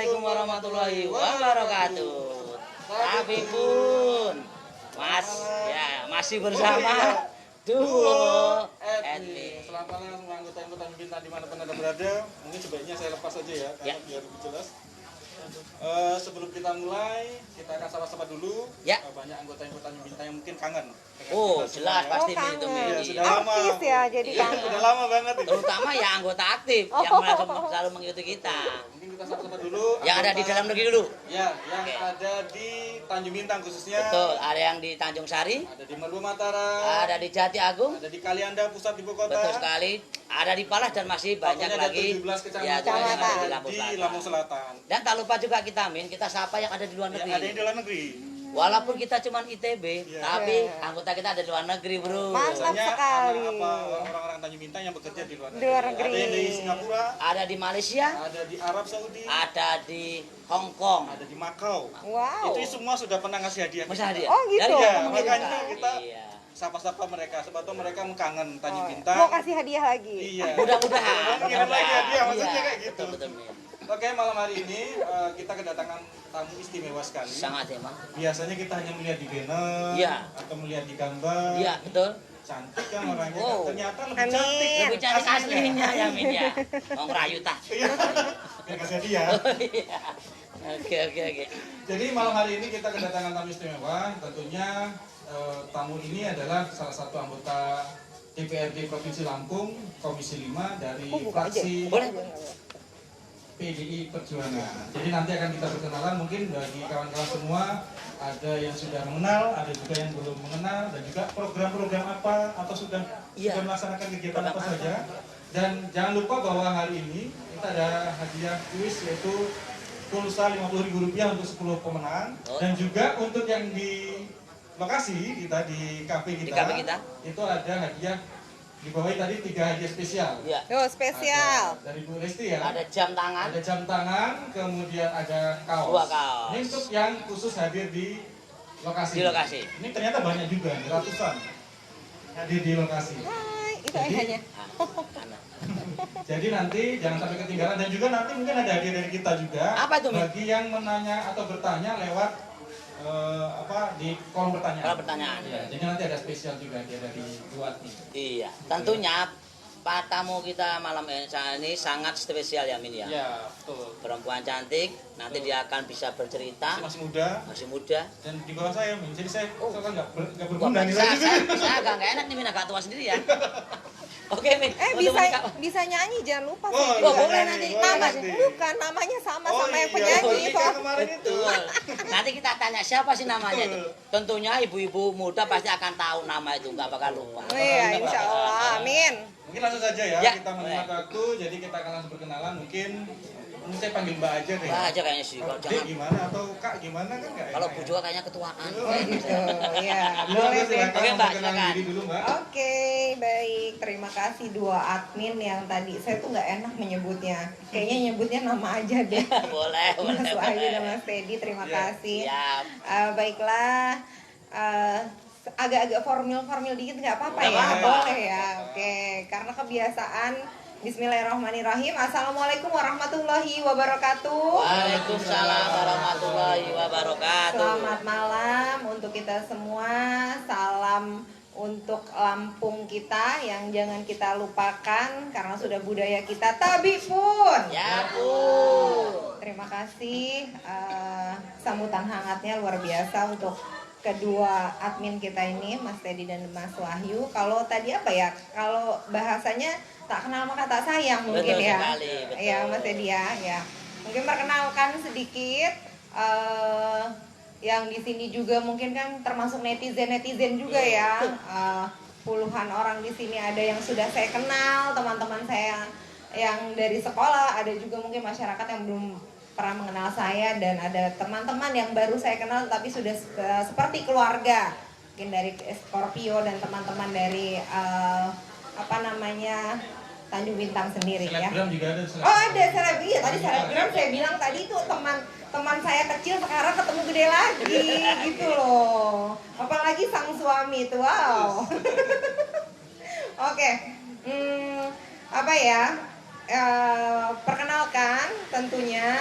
Assalamualaikum warahmatullahi wabarakatuh. Tapi pun Mas ya masih bersama duo admin. Selamat malam semua anggota-anggota Bintang dimanapun anda berada. Mungkin sebaiknya saya lepas saja ya, karena biar lebih jelas. Sebelum kita mulai, kita akan sapa-sapa dulu. Ya. Banyak anggota-anggota Bintang yang mungkin kangen. Oh jelas pasti itu Ya, Medi. sudah lama. Aktif ya, jadi kangen. Sudah lama banget ini. Terutama ya anggota aktif yang selalu mengikuti kita. Mungkin kita sapa-sapa dulu. Yang ada di dalam negeri dulu. Ya, yang Oke. ada di Tanjung Bintang khususnya. Betul, ada yang di Tanjung Sari, Ada di Maluku Matara. ada di Jati Agung, Ada di Kalianda pusat ibu kota. betul sekali. Ada di Palas dan masih banyak Pokoknya ada lagi 17 ya, kecamatan yang ada di di Lampung Lampung Selatan. Selatan. Dan tak lupa juga kita Min, kita sapa yang ada di luar Ya, ada yang negeri. di luar negeri. Walaupun kita cuma ITB, Ya. tapi Ya. anggota kita ada di luar negeri, bro. Mantap. Misalnya sekali. orang-orang Tanjung Bintang yang bekerja di luar Di luar negeri. negeri. Ada yang di Singapura, Ada di Malaysia, ada di Arab Saudi, ada di Hong Kong. ada di Makau. Wow. Itu semua sudah pernah ngasih hadiah. Masa dia? Oh, gitu? Dari Iya, yang makanya mengirimkan. kita Iya. sapa-sapa mereka, sebab itu mereka kangen Tanjung Oh, Bintang. mau kasih hadiah lagi. Iya. Mudah-mudahan. Kirim lagi hadiah, maksudnya Iya, kayak gitu. Betul-betul, Min. Oke, malam hari ini kita kedatangan tamu istimewa sekali. Sangat emang. Biasanya kita hanya melihat di banner Iya. atau melihat di gambar. Iya, betul. Cantik kan orangnya. Wow. Ternyata lebih Amin. cantik. Lebih cantik aslinya ya, Min ya. Mau ngerayu tah. Iya. Biar kasih hadiah. Oh, iya. Oke. Jadi malam hari ini kita kedatangan tamu istimewa. Tentunya tamu ini adalah salah satu anggota DPRD Provinsi Lampung, Komisi 5 dari buka aja. fraksi Boleh. PDI Perjuangan. Jadi nanti akan kita perkenalan, mungkin bagi kawan-kawan semua ada yang sudah mengenal, ada juga yang belum mengenal, dan juga program-program apa atau sudah melaksanakan kegiatan apa saja. Dan jangan lupa bahwa hari ini kita ada hadiah kuis yaitu pulsa Rp50.000 untuk 10 pemenang, dan juga untuk yang di lokasi kita di kafe Di kita, kafe kita. itu ada hadiah di bawah tadi 3 hadiah spesial. Iya. Yo, spesial. Ada dari Bu Lesti ya. Ada jam tangan. Ada jam tangan, kemudian ada kaos. 2 kaos. Ini untuk yang khusus hadir di lokasi. Di lokasi. Ini ternyata banyak juga, ratusan hadir di lokasi. Hai, itu Jadi- ayahnya. Kanan. Jadi nanti jangan sampai ketinggalan, dan juga nanti mungkin ada hadiah dari kita juga. Apa itu, Mi? Bagi yang menanya atau bertanya lewat di kolom pertanyaan. Kalau pertanyaan. Ya, jadi nanti ada spesial juga hadiah dari buat ini. Iya, tentunya Pak tamu kita malam ini sangat spesial ya Min ya. Ya, betul. Perempuan cantik, nanti dia akan bisa bercerita, Masih muda masih muda. dan di bawah saya, Min. Jadi saya soalnya nggak Wah, berguna nih. saya agak enak nih Min, agak tua sendiri ya. Oke Min, untuk Bisa nyanyi, jangan lupa. Oh, saya oh, juga. boleh nanti. Nama, nanti. bukan, namanya sama Oh, sama yang iya. penyanyi. Oh, itu. iya, kemarin itu. Betul. Nanti kita tanya siapa sih namanya itu. Tentunya ibu-ibu muda pasti akan tahu nama itu, nggak bakal lupa. Iya, insya Allah. Amin. Mungkin langsung saja ya, Ya, kita menghemat waktu, jadi kita akan langsung berkenalan. Mungkin saya panggil Mbak aja deh. Wah aja kayaknya sih, kalau Dek jangan. gimana atau Kak gimana kan nggak Kalau enak Bu ya? juga kayaknya ketuaan. Oh gitu, ya. Ya, Boleh deh. silakan Oke, Mbak, memperkenalkan silakan. diri dulu Mbak. Oke, baik. Terima kasih dua admin yang tadi. Saya tuh nggak enak menyebutnya. Kayaknya nyebutnya nama aja deh. Boleh. Mas Wahyu dan Mas Teddy, terima Ya, kasih. Siap. Baiklah, agak-agak formil dikit nggak apa-apa Nggak ya? apa-apa. Boleh ya, oke. Karena kebiasaan. Bismillahirrahmanirrahim. Assalamualaikum warahmatullahi wabarakatuh. Waalaikumsalam warahmatullahi wabarakatuh. Selamat malam untuk kita semua. Salam untuk Lampung kita yang jangan kita lupakan karena sudah budaya kita tabi pun. Ya Bu. Terima kasih sambutan hangatnya luar biasa untuk kedua admin kita ini, Mas Teddy dan Mas Wahyu. Kalau tadi apa ya? Kalau bahasanya tak kenal maka tak sayang mungkin Betul ya. sekali, betul. Ya Mas Teddy ya. Mungkin perkenalkan sedikit. Yang di sini juga mungkin kan termasuk netizen juga ya. Puluhan orang di sini ada yang sudah saya kenal, teman-teman saya yang dari sekolah, ada juga mungkin masyarakat yang belum pernah mengenal saya, dan ada teman-teman yang baru saya kenal tapi sudah seperti keluarga, mungkin dari Scorpio dan teman-teman dari Tanjung Bintang sendiri ya. Selebgram juga ada. Oh ada selebgram, iya tadi selebgram saya bilang tadi itu teman saya kecil sekarang ketemu gede lagi gitu loh. Apalagi sang suami itu, wow. Oke, apa ya? Perkenalkan tentunya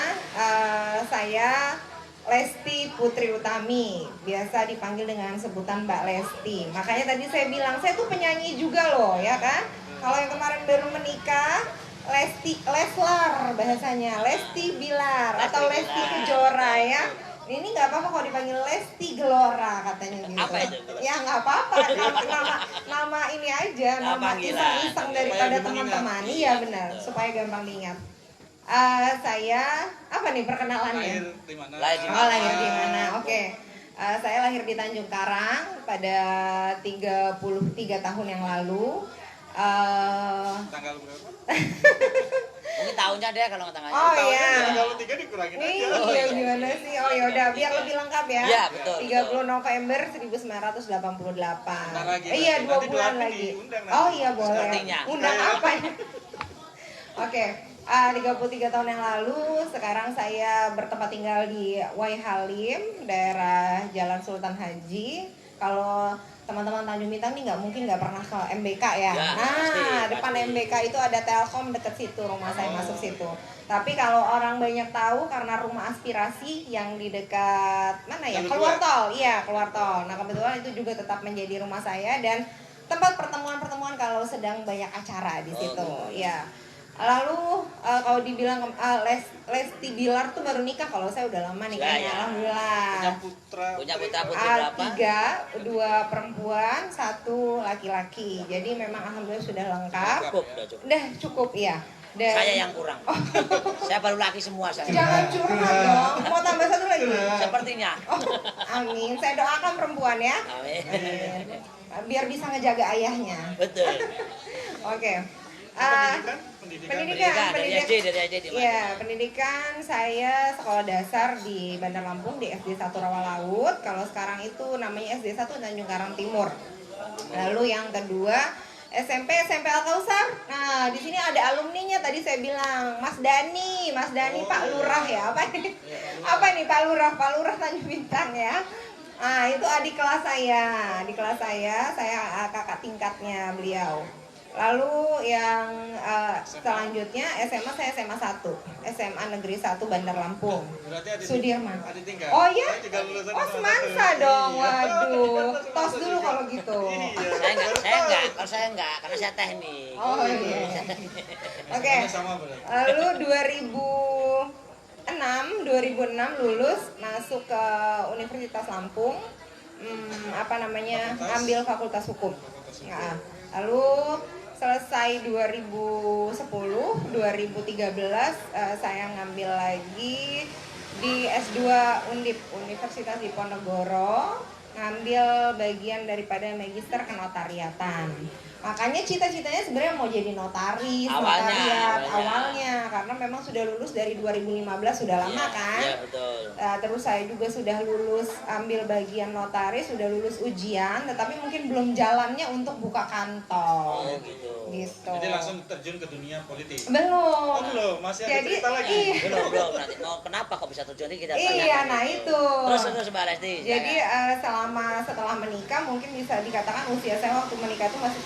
saya Lesti Putri Utami, biasa dipanggil dengan sebutan Mbak Lesti. Makanya tadi saya bilang, saya tuh penyanyi juga loh, ya kan? Kalau yang kemarin baru menikah, Leslar bahasanya, Lesti Bilar atau Lesti Kejora ya. Ini nggak apa-apa kalau dipanggil Lesti Gelora katanya gitu. Apa itu? Ya nggak apa-apa, nama ini aja, nama iseng-iseng daripada teman-teman. Iya benar, supaya gampang diingat. Saya apa nih perkenalannya? Lahir di mana? Lahir di mana? Oke. Saya lahir di Tanjung Karang pada 33 tahun yang lalu. Tanggal berapa? Mungkin tahunnya deh kalau nggak tanggalnya. Oh iya. Tanggal 3 dikurangin aja. Iya, gimana sih? Oh ya udah, biar lebih lengkap ya. Iya, betul. 30 November 1988. Bentar lagi, Iya, nanti 2 bulan doain lagi. diundang nanti. Oh iya, boleh. Sepertinya. Undang apa ya? Oke. 33 tahun yang lalu, sekarang saya bertempat tinggal di Wai Halim, daerah Jalan Sultan Haji. Kalau teman-teman Tanjung Bintang nih mungkin nggak pernah ke MBK ya. Ya, Nah, pasti, depan pasti. MBK itu ada Telkom deket situ, rumah saya masuk situ. Tapi kalau orang banyak tahu karena rumah aspirasi yang di dekat mana ya? Keluar tol. Iya, keluar tol. Nah, kebetulan itu juga tetap menjadi rumah saya dan tempat pertemuan-pertemuan kalau sedang banyak acara di situ. Ya. Lalu kalau dibilang Lesti Bilar tuh baru nikah, kalau saya udah lama nikahnya, Ya. alhamdulillah. Punya putra-putri berapa? 3, 2 perempuan, 1 laki-laki. Jadi memang alhamdulillah sudah lengkap. Cukup, udah cukup. Udah cukup ya. Dan Saya yang kurang. Saya baru laki semua saya. jangan curhat dong. Mau tambah 1 lagi? Sepertinya. Oh, amin. Saya doakan perempuan ya. Amin. Biar bisa ngejaga ayahnya. Betul. Oke. Pendidikan. Dari SD di mana? Iya, pendidikan saya sekolah dasar di Bandar Lampung di SD 1 Rawalaut. Kalau sekarang itu namanya SD 1 Tanjung Karang Timur. Lalu yang kedua SMP Al Kausar. Nah, di sini ada alumninya tadi saya bilang, Mas Dani Pak Lurah ya. Apa ini? Apa ini Pak Lurah Tanjung Bintang ya. Nah, itu adik kelas saya. Saya kakak tingkatnya beliau. Lalu yang selanjutnya SMA saya SMA 1, SMA Negeri 1 Bandar Lampung. Berarti Sudirman. Adik tinggal. Oh iya? Saya juga lulusan Oh SMA semansa 1. dong, Iya. waduh. Tos dulu kalau gitu. Iya. Kalau saya enggak, karena saya teknik. Oh iya. Oke. Sama berarti. Lalu 2006 lulus masuk ke Universitas Lampung. Ambil Fakultas Hukum. Nah, lalu selesai 2010, 2013 saya ngambil lagi di S2 Undip, Universitas Diponegoro, ngambil bagian daripada magister kenotariatan. Makanya cita-citanya sebenarnya mau jadi notaris, awalnya karena memang sudah lulus dari 2015, sudah lama kan. Iya, betul. Terus saya juga sudah lulus ambil bagian notaris, sudah lulus ujian, tetapi mungkin belum jalannya untuk buka kantor. Oh, gitu. Jadi langsung terjun ke dunia politik. Belum. Oh belum, masih ada cerita lagi. Iya. Belum nanti. Mau kenapa kok bisa terjun kita Iya, tanyakan nah itu. itu. Terus Mbak Lesti. Jadi setelah menikah mungkin bisa dikatakan usia saya waktu menikah itu masih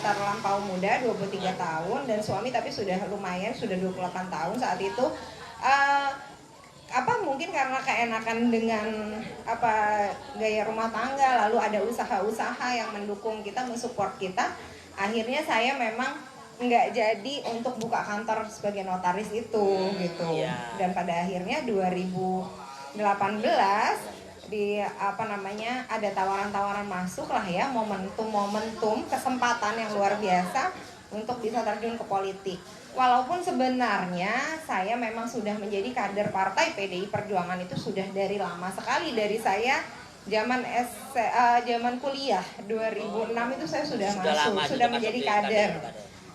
terlampau muda, 23 tahun, dan suami tapi sudah lumayan, sudah 28 tahun saat itu. Mungkin karena keenakan dengan gaya rumah tangga, lalu ada usaha-usaha yang mendukung kita, mensupport kita, akhirnya saya memang nggak jadi untuk buka kantor sebagai notaris itu gitu. Iya. Dan pada akhirnya 2018 ada tawaran-tawaran masuk lah ya, momentum kesempatan yang luar biasa untuk bisa terjun ke politik. Walaupun sebenarnya saya memang sudah menjadi kader partai PDI Perjuangan itu sudah dari lama sekali, dari saya zaman kuliah 2006 itu saya sudah masuk, sudah menjadi kader.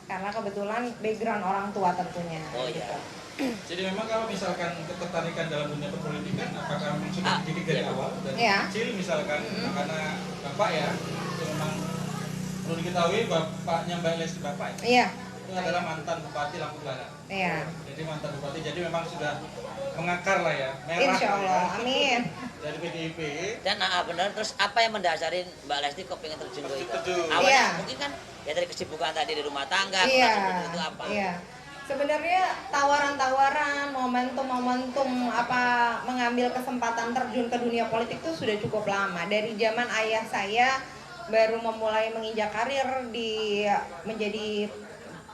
Karena kebetulan background orang tua tentunya. Oh iya. Jadi memang kalau misalkan ketertarikan dalam dunia perpolitikan, apakah memang sudah dididik dari awal dari kecil misalkan, karena bapak ya, itu memang perlu diketahui bapaknya Mbak Lesti bapak ya? Iya. Itu adalah mantan Bupati Lampung Barat. Iya. Jadi mantan Bupati, jadi memang sudah mengakar lah ya, merah. Insya Allah, amin. Dari PDIP. Dan benar, terus apa yang mendasari Mbak Lesti kok pengen terjun ke itu? Terjun. Awalnya Iya. mungkin kan ya dari kesibukan tadi di rumah tangga, Iya. itu apa? Iya. Sebenarnya tawaran-tawaran momentum mengambil kesempatan terjun ke dunia politik itu sudah cukup lama. Dari zaman ayah saya baru memulai menginjak karir menjadi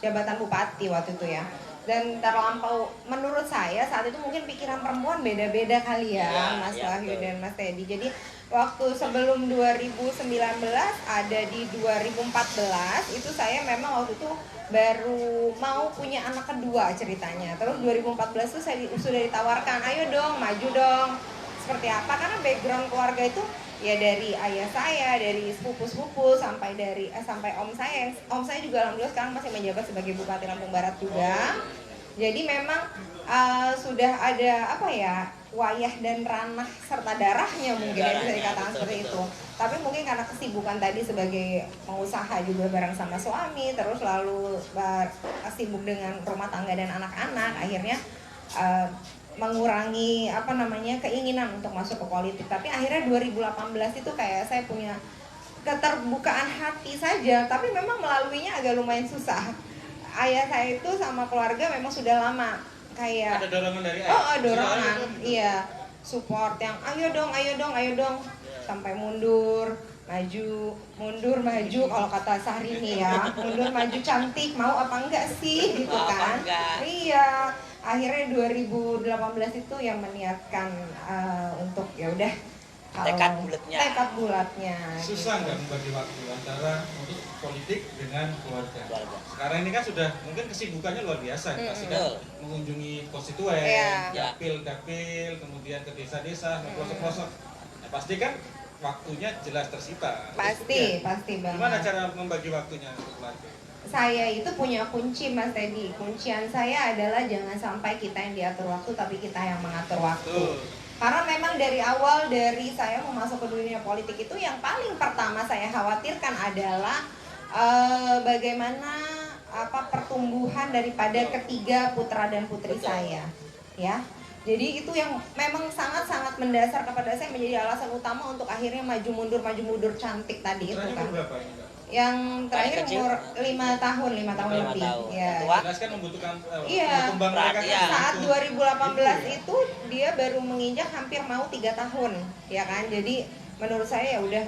jabatan bupati waktu itu ya. Dan terlampau, menurut saya saat itu mungkin pikiran perempuan beda-beda kali ya, Mas Wahyu dan Mas Teddy. Jadi waktu sebelum 2019 ada di 2014 itu saya memang waktu itu baru mau punya anak kedua ceritanya. Terus 2014 itu saya sudah ditawarkan, ayo dong maju dong. Seperti apa? Karena background keluarga itu ya dari ayah saya, dari sepupu-sepupu sampai om saya. Om saya juga alhamdulillah sekarang masih menjabat sebagai Bupati Lampung Barat juga. Jadi memang sudah ada wayah dan ranah serta darahnya mungkin ya, bisa dikatakan seperti itu. Tapi mungkin karena kesibukan tadi sebagai pengusaha juga bareng sama suami, terus lalu sibuk dengan rumah tangga dan anak-anak, akhirnya mengurangi keinginan untuk masuk ke politik. Tapi akhirnya 2018 itu kayak saya punya keterbukaan hati saja, tapi memang melaluinya agak lumayan susah. Ayah saya itu sama keluarga memang sudah lama kayak ada dorongan dari ayah. Dorongan, iya, support yang ayo dong sampai mundur maju kalau kata Syahrini ya, mundur maju cantik, mau apa enggak sih gitu kan. Iya, akhirnya 2018 itu yang meniatkan untuk ya udah tekad bulatnya. Susah nggak membagi waktu antara untuk politik dengan keluarga? Sekarang ini kan sudah mungkin kesibukannya luar biasa, pasti kan mengunjungi konstituen, dapil, kemudian ke desa-desa, ke pelosok-pelosok. Nah, pasti kan waktunya jelas tersita. Pasti banget. Gimana cara membagi waktunya untuk keluarga? Saya itu punya kunci, Mas Teddy. Kuncian saya adalah jangan sampai kita yang diatur waktu, tapi kita yang mengatur waktu. Karena memang dari awal dari saya mau masuk ke dunia politik itu yang paling pertama saya khawatirkan adalah bagaimana pertumbuhan daripada ketiga putra dan putri saya, ya. Jadi itu yang memang sangat-sangat mendasar kepada saya, menjadi alasan utama untuk akhirnya maju mundur cantik tadi itu kan. Yang terakhir umur 5 tahun lebih. Ya. Jelas kan membutuhkan berkembang mereka kan. Saat 2018 itu dia baru menginjak hampir mau 3 tahun, ya kan. Jadi menurut saya ya udah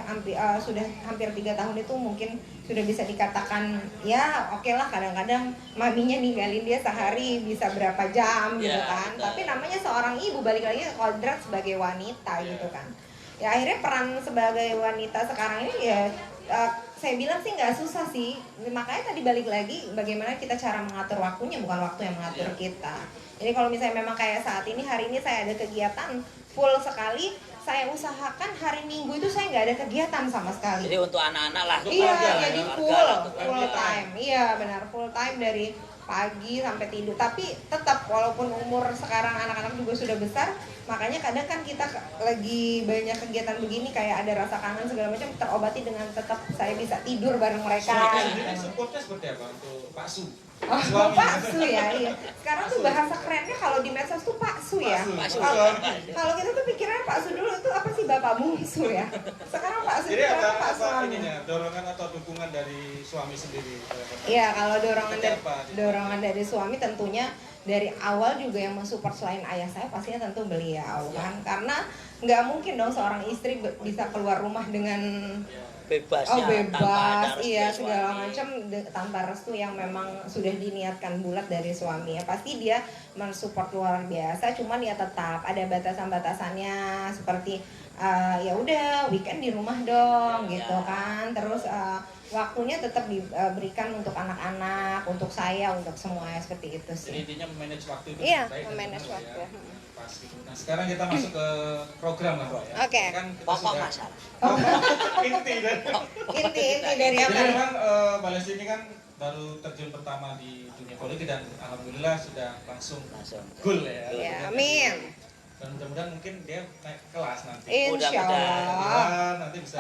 sudah hampir 3 tahun itu mungkin sudah bisa dikatakan ya oke lah, kadang-kadang maminya ninggalin dia sehari bisa berapa jam gitu kan. Tapi namanya seorang ibu, balik lagi ke kodrat sebagai wanita gitu kan. Ya akhirnya peran sebagai wanita sekarang ini ya saya bilang sih nggak susah sih, makanya tadi balik lagi bagaimana kita cara mengatur waktunya, bukan waktu yang mengatur kita. Jadi kalau misalnya memang kayak saat ini, hari ini saya ada kegiatan full sekali, saya usahakan hari Minggu itu saya nggak ada kegiatan sama sekali. Jadi untuk anak-anak lah. Iya, jadi full time. Iya benar, full time dari pagi sampai tidur. Tapi tetap walaupun umur sekarang anak-anak juga sudah besar, makanya kadang kan kita lagi banyak kegiatan begini kayak ada rasa kangen segala macam, terobati dengan tetap saya bisa tidur bareng mereka. Supportnya seperti apa untuk Pak Su? Pak Su ya, iya. Sekarang tuh bahasa kerennya kalau di medsos tuh Pak Su ya. Kalau kita tuh pikirannya Pak Su dulu tuh apa sih, bapak bungsu ya. Sekarang Pak Su itu Pak suami. Dorongan atau dukungan dari suami sendiri? Iya, kalau dorongan dari suami tentunya dari awal juga yang mensupport selain ayah saya pastinya tentu beliau kan. Karena nggak mungkin dong seorang istri bisa keluar rumah dengan bebas, iya segala macam tanpa restu yang memang sudah diniatkan bulat dari suami. Ya pasti dia mensupport luar biasa, cuman ya tetap ada batasan-batasannya seperti ya udah weekend di rumah dong gitu kan. Terus waktunya tetap diberikan untuk anak-anak, untuk saya, untuk semuanya seperti itu sih. Jadi intinya memanage waktu itu. Iya, memanage waktu. Ya. Pasti. Nah sekarang kita masuk ke program lah Pak ya. Oke. Kan Pokok masalah. inti dari apa? Jadi memang Mbak Lesti ini kan baru terjun pertama di dunia politik dan alhamdulillah sudah langsung goal ya. Ya, amin. Dan mudah-mudahan mungkin dia naik kelas nanti. Insya Allah. Nanti bisa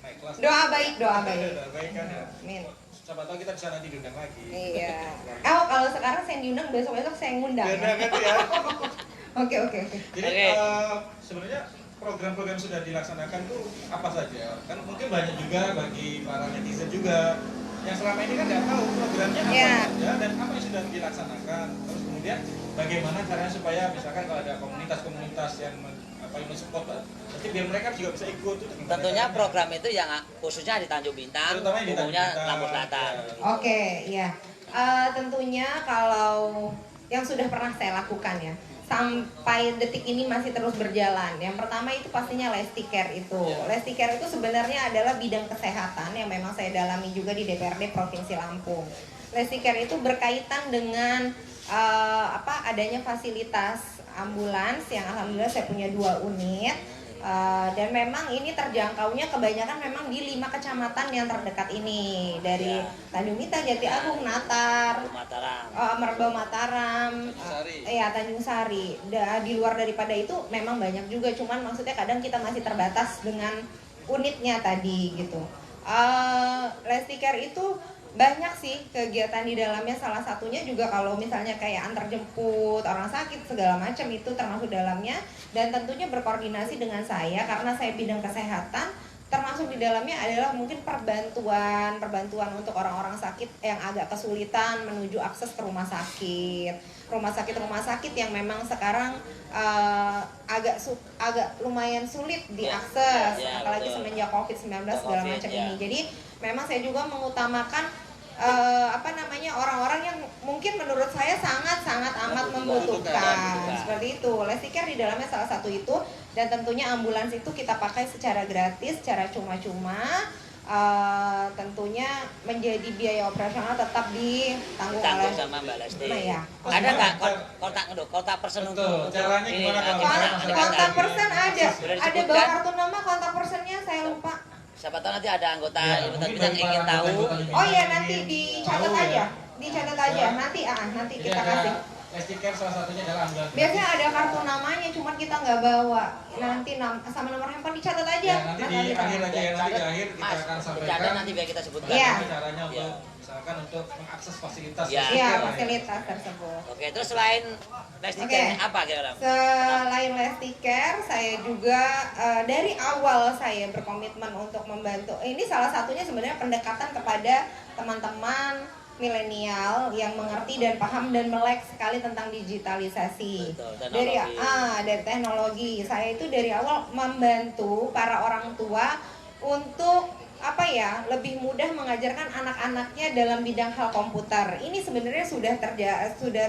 naik kelas. Doa baik. Doa baik kan ya. Amin. Siapa tahu kita bisa nanti diundang lagi. Iya. Kalau sekarang saya diundang, besok saya ngundang. Ya. Oke. Jadi sebenarnya program-program sudah dilaksanakan tuh apa saja? Kan mungkin banyak juga bagi para netizen juga yang selama ini kan nggak tahu programnya apa saja dan apa yang sudah dilaksanakan. Terus kemudian bagaimana caranya supaya misalkan kalau ada komunitas-komunitas yang support, berarti biar mereka juga bisa ikut. Tentunya program itu yang khususnya di Tanjung Bintang, Terutama yang di Tanjung umumnya Bintang. Lampung Selatan. Oke, ya. Tentunya kalau yang sudah pernah saya lakukan ya, sampai detik ini masih terus berjalan. Yang pertama itu pastinya Lesticare itu. Lesticare itu sebenarnya adalah bidang kesehatan yang memang saya dalami juga di DPRD Provinsi Lampung. Lesticare itu berkaitan dengan adanya fasilitas ambulans yang alhamdulillah saya punya 2 unit. Dan memang ini terjangkaunya kebanyakan memang di 5 kecamatan yang terdekat ini, dari Tanjung Mita, Jati Agung, Natar, Merbau Mataram, Tanjung Sari. Di luar daripada itu memang banyak juga, cuman maksudnya kadang kita masih terbatas dengan unitnya tadi gitu. Lesticare itu banyak sih kegiatan di dalamnya, salah satunya juga kalau misalnya kayak antar jemput orang sakit segala macam itu termasuk dalamnya, dan tentunya berkoordinasi dengan saya karena saya bidang kesehatan, termasuk di dalamnya adalah mungkin perbantuan untuk orang-orang sakit yang agak kesulitan menuju akses ke rumah sakit yang memang sekarang agak lumayan sulit diakses, apalagi semenjak COVID-19 segala macam ini. Jadi memang saya juga mengutamakan orang-orang yang mungkin menurut saya sangat amat membutuhkan. Seperti itu. Lesticare di dalamnya salah satu itu, dan tentunya ambulans itu kita pakai secara gratis, secara cuma-cuma. Tentunya menjadi biaya operasional tetap ditanggung oleh sama Mbak Lesti. Ya. Ada nggak kontak person untuk caranya gimana kalau kontak person ada bawa kartu nama, kontak personnya saya lupa. Siapa tahu nanti ada anggota yang ingin tahu. Oh iya, nanti dicatat aja. Nanti kita kasih. Lesticare salah satunya adalah ambulans. Biasanya ada kartu namanya, cuman kita nggak bawa. Nanti sama nomor handphone dicatat aja. Ya, nanti di akhir aja ya, nanti di akhir kita akan sampaikan. Nanti biar kita sebutkan. Iya. Caranya untuk misalkan untuk mengakses fasilitas. Iya, fasilitas tersebut. Oke, terus selain Lesticare apa kira-kira? Selain Lesticare, saya juga dari awal saya berkomitmen untuk membantu. Ini salah satunya sebenarnya pendekatan kepada teman-teman milenial yang mengerti dan paham dan melek sekali tentang digitalisasi. Dari teknologi. Saya itu dari awal membantu para orang tua untuk lebih mudah mengajarkan anak-anaknya dalam bidang hal komputer. Ini sebenarnya sudah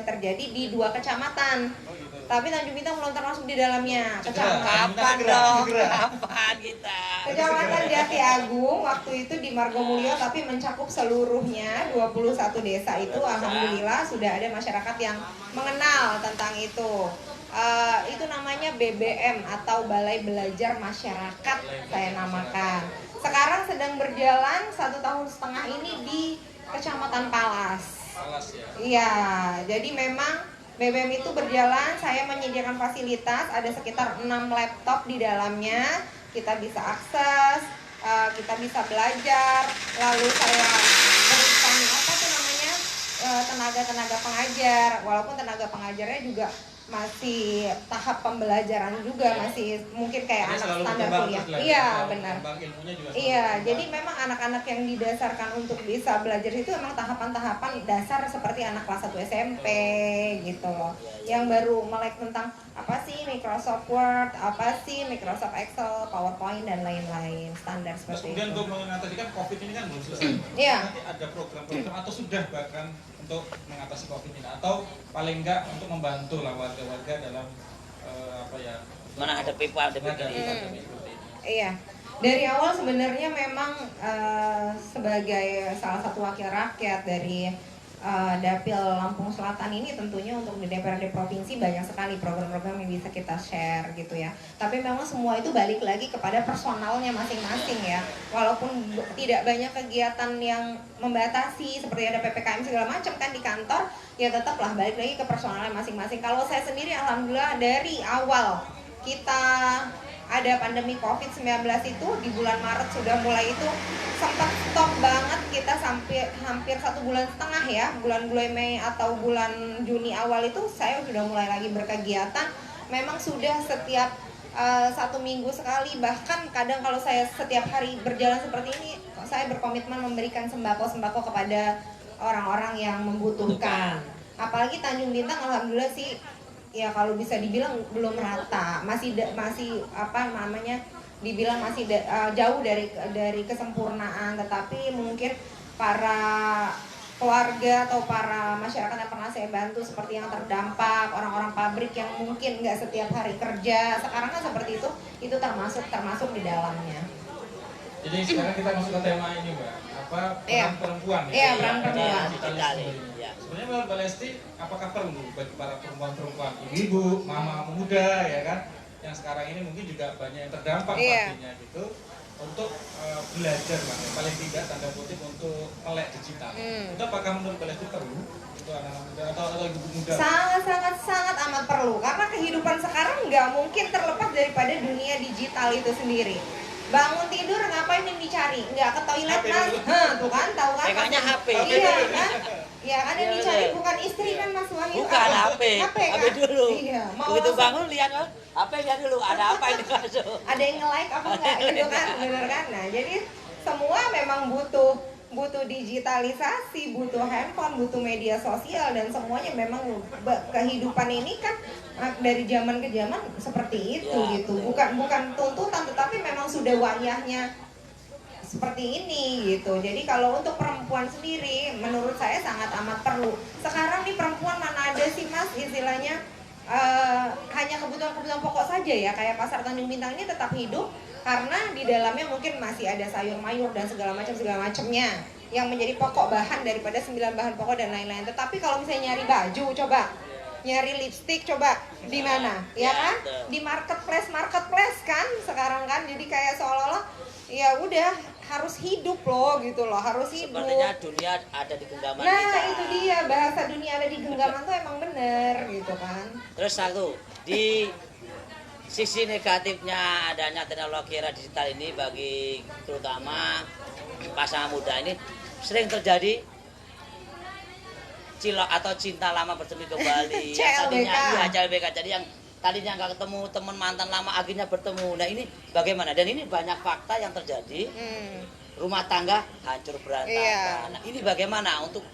terjadi di 2 kecamatan. Tapi Tanjung Bintang belum termasuk di dalamnya. Kapan dong? Kapan kita? Kecamatan Jati Agung waktu itu di Margomulyo, tapi mencakup seluruhnya 21 desa itu. Alhamdulillah sudah ada masyarakat yang mengenal tentang itu. Itu namanya BBM atau Balai Belajar Masyarakat saya namakan. Sekarang sedang berjalan 1,5 tahun ini di Kecamatan Palas. Iya, jadi memang BBM itu berjalan, saya menyediakan fasilitas, ada sekitar 6 laptop di dalamnya, kita bisa akses, kita bisa belajar, lalu saya berikan tenaga pengajar, walaupun tenaga pengajarnya juga masih tahap pembelajaran juga, masih mungkin kayak anak standar kuliah. Iya, benar. Iya, jadi memang anak-anak yang didasarkan untuk bisa belajar itu memang tahapan-tahapan dasar seperti anak kelas 1 SMP gitu loh. Yang baru melek tentang apa sih Microsoft Word, apa sih Microsoft Excel, PowerPoint dan lain-lain, standar seperti itu. Kemudian untuk mengatasi kan COVID ini kan belum selesai. Iya. Nanti ada program-program atau sudah bahkan untuk mengatasi COVID ini, atau paling enggak untuk membantu lah warga-warga dalam menghadapi pandemi ini. Iya, dari awal sebenarnya memang sebagai salah satu wakil rakyat dari Dapil Lampung Selatan ini, tentunya untuk di DPRD Provinsi banyak sekali program-program yang bisa kita share gitu ya. Tapi memang semua itu balik lagi kepada personalnya masing-masing ya. Walaupun tidak banyak kegiatan yang membatasi seperti ada PPKM segala macam kan di kantor, ya tetaplah balik lagi ke personalnya masing-masing. Kalau saya sendiri alhamdulillah dari awal kita ada pandemi COVID-19 itu di bulan Maret sudah mulai itu sempat stop banget kita sampai hampir 1,5 bulan ya, bulan Mei atau bulan Juni awal itu saya sudah mulai lagi berkegiatan. Memang sudah setiap 1 minggu sekali, bahkan kadang kalau saya setiap hari berjalan seperti ini, saya berkomitmen memberikan sembako kepada orang-orang yang membutuhkan. Apalagi Tanjung Bintang alhamdulillah sih ya kalau bisa dibilang belum rata, masih apa namanya, dibilang masih jauh dari kesempurnaan, tetapi mungkin para keluarga atau para masyarakat yang pernah saya bantu seperti yang terdampak, orang-orang pabrik yang mungkin nggak setiap hari kerja sekarang kan seperti itu termasuk di dalamnya. Jadi sekarang kita masuk ke tema ini Mbak, apa peran perempuan ya? Iya, peran perempuan. Sebenarnya menurut Mbak Lesti, apakah perlu bagi para perempuan-perempuan, ibu-ibu, mama muda ya kan, yang sekarang ini mungkin juga banyak yang terdampak pastinya gitu, untuk belajar lah, paling tidak tanda kutip untuk melek digital. Itu apakah menurut Mbak Lesti perlu untuk anak-anak muda atau ibu muda? Sangat amat perlu, karena kehidupan sekarang nggak mungkin terlepas daripada dunia digital itu sendiri. Bangun tidur ngapain yang dicari? Nggak ke toilet mas? Tuh kan, tahu kan? Pegangnya HP. Iya kan? Ya kan yang dicari bukan istri kan Mas Wahyu? Bukan HP. HP kan? dulu. Iya. Begitu bangun lihat kan? HP lihat dulu ada apa ini masuk. Ada yang nge-like apa enggak gitu kan? Bener kan? Nah, jadi semua memang butuh digitalisasi, butuh handphone, butuh media sosial, dan semuanya memang kehidupan ini kan dari zaman ke zaman seperti itu ya, gitu. Bukan tuntutan, tetapi memang sudah wayahnya seperti ini gitu. Jadi kalau untuk perempuan sendiri menurut saya sangat amat perlu. Sekarang nih perempuan mana ada sih Mas istilahnya hanya kebutuhan pokok saja ya, kayak pasar Tanjung Bintang ini tetap hidup karena di dalamnya mungkin masih ada sayur mayur dan segala macamnya yang menjadi pokok bahan daripada 9 bahan pokok dan lain-lain. Tetapi kalau misalnya nyari baju, coba nyari lipstick, coba di mana ya kan, di marketplace kan sekarang kan. Jadi kayak seolah-olah ya udah harus hidup loh gitu loh, harus hidup. Sepertinya dunia ada di genggaman nah, kita. itu dia bahasa dunia ada di genggaman tuh emang bener gitu kan. Terus satu, di sisi negatifnya adanya teknologi era digital ini bagi terutama pasangan muda ini sering terjadi cilok atau cinta lama bersemi kembali. CLBK. Jadi yang tadinya nggak ketemu teman mantan lama akhirnya bertemu. Nah ini bagaimana? Dan ini banyak fakta yang terjadi. Rumah tangga hancur berantakan. Nah ini bagaimana untuk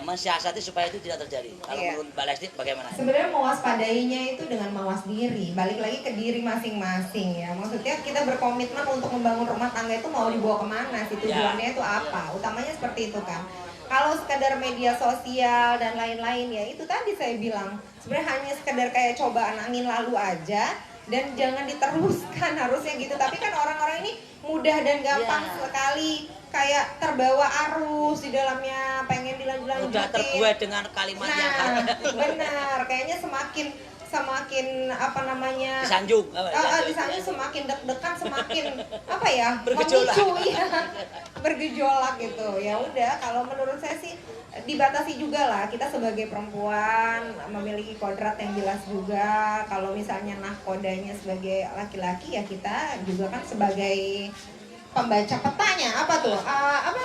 mensiasati supaya itu tidak terjadi? Kalau menurut Mbak Lesti bagaimana? Sebenarnya mewaspadainya itu dengan mawas diri, balik lagi ke diri masing-masing ya. Maksudnya kita berkomitmen untuk membangun rumah tangga itu mau dibawa kemana sih, tujuannya itu apa? Utamanya seperti itu kan. Kalau sekedar media sosial dan lain-lain ya itu tadi saya bilang sebenarnya hanya sekedar kayak cobaan angin lalu aja dan jangan diteruskan harusnya gitu. Tapi kan orang-orang ini mudah dan gampang sekali kayak terbawa arus di dalamnya, pengen dilanjut-lanjutin. Udah terbuat dengan kalimat yang benar, kayaknya semakin disanjung, disanjung semakin deg-degan, semakin bergejolak. memicu ya, bergejolak gitu. Ya udah, kalau menurut saya sih dibatasi juga lah. Kita sebagai perempuan memiliki kodrat yang jelas juga. Kalau misalnya nahkodanya sebagai laki-laki ya kita juga kan sebagai pembaca petanya. Apa tuh?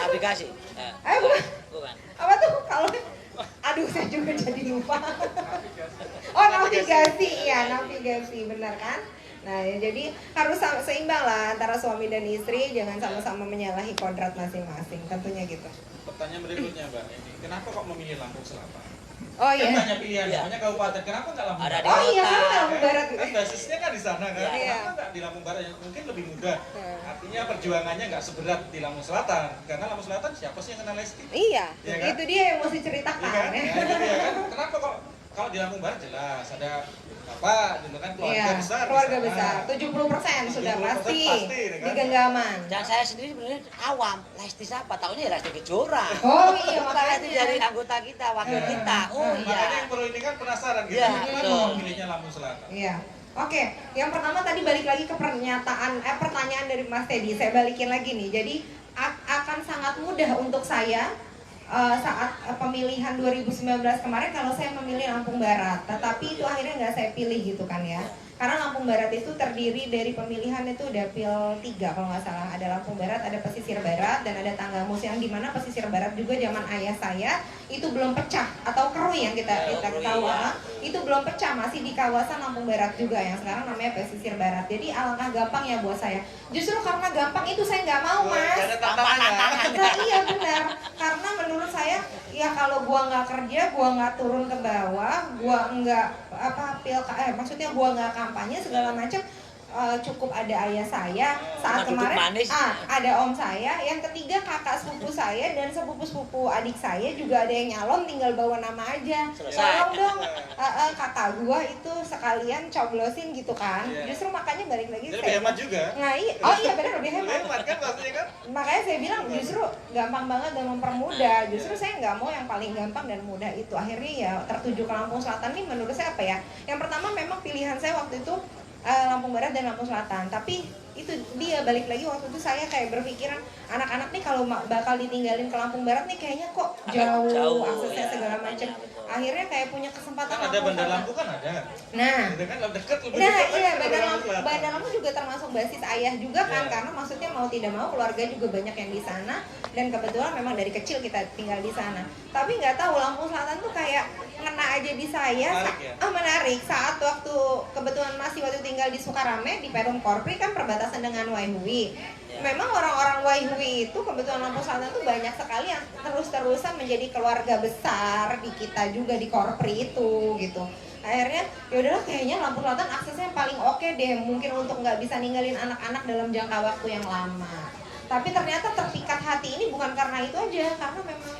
Aplikasi. Bukan. Apa tuh kalau aduh saya juga jadi lupa. Oh navigasi, ya navigasi, benar kan? Nah ya, jadi harus seimbang lah antara suami dan istri, jangan sama-sama menyalahi kodrat masing-masing, tentunya gitu. Pertanyaan berikutnya Mbak, kenapa kok memilih Lampung Selatan? Oh iya. Kan banyak pilihan, banyak kabupaten, kenapa nggak Lampung Barat? Oh iya kan Lampung Barat. Kan basisnya kan di sana kan, Iya. kenapa nggak di Lampung Barat yang mungkin lebih mudah? Artinya perjuangannya nggak seberat di Lampung Selatan, karena Lampung Selatan siapa sih yang kenal Lesti? Iya, Ya kan? itu dia yang mesti ceritakan. Iya kan? Nah, itu dia kan, kenapa kok kalau di Lampung Barat jelas ada apa, gitu kan, keluarga besar. Keluarga besar, 70% sudah 70% pasti kan? di genggaman. Dan saya sendiri sebenarnya awam, Lesti siapa? Taunya ya Lesti Kejora. Oh iya, makanya itu makanya. dari anggota kita, wakil kita. Oh iya. Makanya yang perlu ini kan penasaran gitu, Iya, kenapa betul. kok milihnya Lampung Selatan? Iya. Oke, yang pertama tadi balik lagi ke pertanyaan dari Mas Teddy. Saya balikin lagi nih. Jadi akan sangat mudah untuk saya saat pemilihan 2019 kemarin kalau saya memilih Lampung Barat, tetapi itu akhirnya nggak saya pilih gitu kan ya. Karena Lampung Barat itu terdiri dari pemilihan itu dapil 3 kalau nggak salah. Ada Lampung Barat, ada pesisir barat, dan ada Tanggamus, yang dimana pesisir barat juga zaman ayah saya itu belum pecah, atau Kerui yang kita tahu, itu belum pecah, masih di kawasan Lampung Barat juga yang sekarang namanya pesisir barat. Jadi alangkah gampang ya buat saya. Justru karena gampang itu saya nggak mau, Mas. Nah, iya benar. Karena menurut saya ya kalau gua nggak kerja, gua nggak turun ke bawah, gua nggak maksudnya gua nggak kampanye segala macam, cukup ada ayah saya saat kemarin, ada om saya, yang ketiga kakak sepupu saya, dan sepupu-sepupu adik saya juga ada yang nyalon, tinggal bawa nama aja. Tolong dong kakak gua itu sekalian coblosin gitu kan. Justru makanya balik lagi lebih hemat juga. Nah, iya benar, lebih hemat. Kan pastinya kan. Makanya saya bilang justru gampang banget dan mempermudah. Justru saya nggak mau yang paling gampang dan mudah itu. Akhirnya ya tertuju ke Lampung Selatan nih, menurut saya apa ya? Yang pertama memang pilihan saya waktu itu Lampung Barat dan Lampung Selatan. Tapi itu dia, balik lagi waktu itu saya kayak berpikiran anak-anak nih kalau bakal ditinggalin ke Lampung Barat nih kayaknya kok jauh aksesnya segala macam. Akhirnya kayak punya kesempatan kan ada Bandar Lampung kan ada. Nah, itu kan dekat lebih nah dekat iya, kan Bandar Lampung juga termasuk basis ayah juga kan, karena maksudnya mau tidak mau keluarga juga banyak yang di sana, dan kebetulan memang dari kecil kita tinggal di sana. Tapi nggak tahu Lampung Selatan tuh kayak ngena aja di saya. Menarik saat waktu kebetulan masih waktu tinggal di Sukarame di Perum Korpri kan perbatasan dengan Waihui. Memang orang-orang Waihui itu kebetulan Lampung Selatan tuh banyak sekali yang terus-terusan menjadi keluarga besar di kita juga di Korpri itu gitu. Akhirnya ya udahlah, kayaknya Lampung Selatan aksesnya yang paling oke deh, mungkin untuk nggak bisa ninggalin anak-anak dalam jangka waktu yang lama. Tapi ternyata terpikat hati ini bukan karena itu aja, karena memang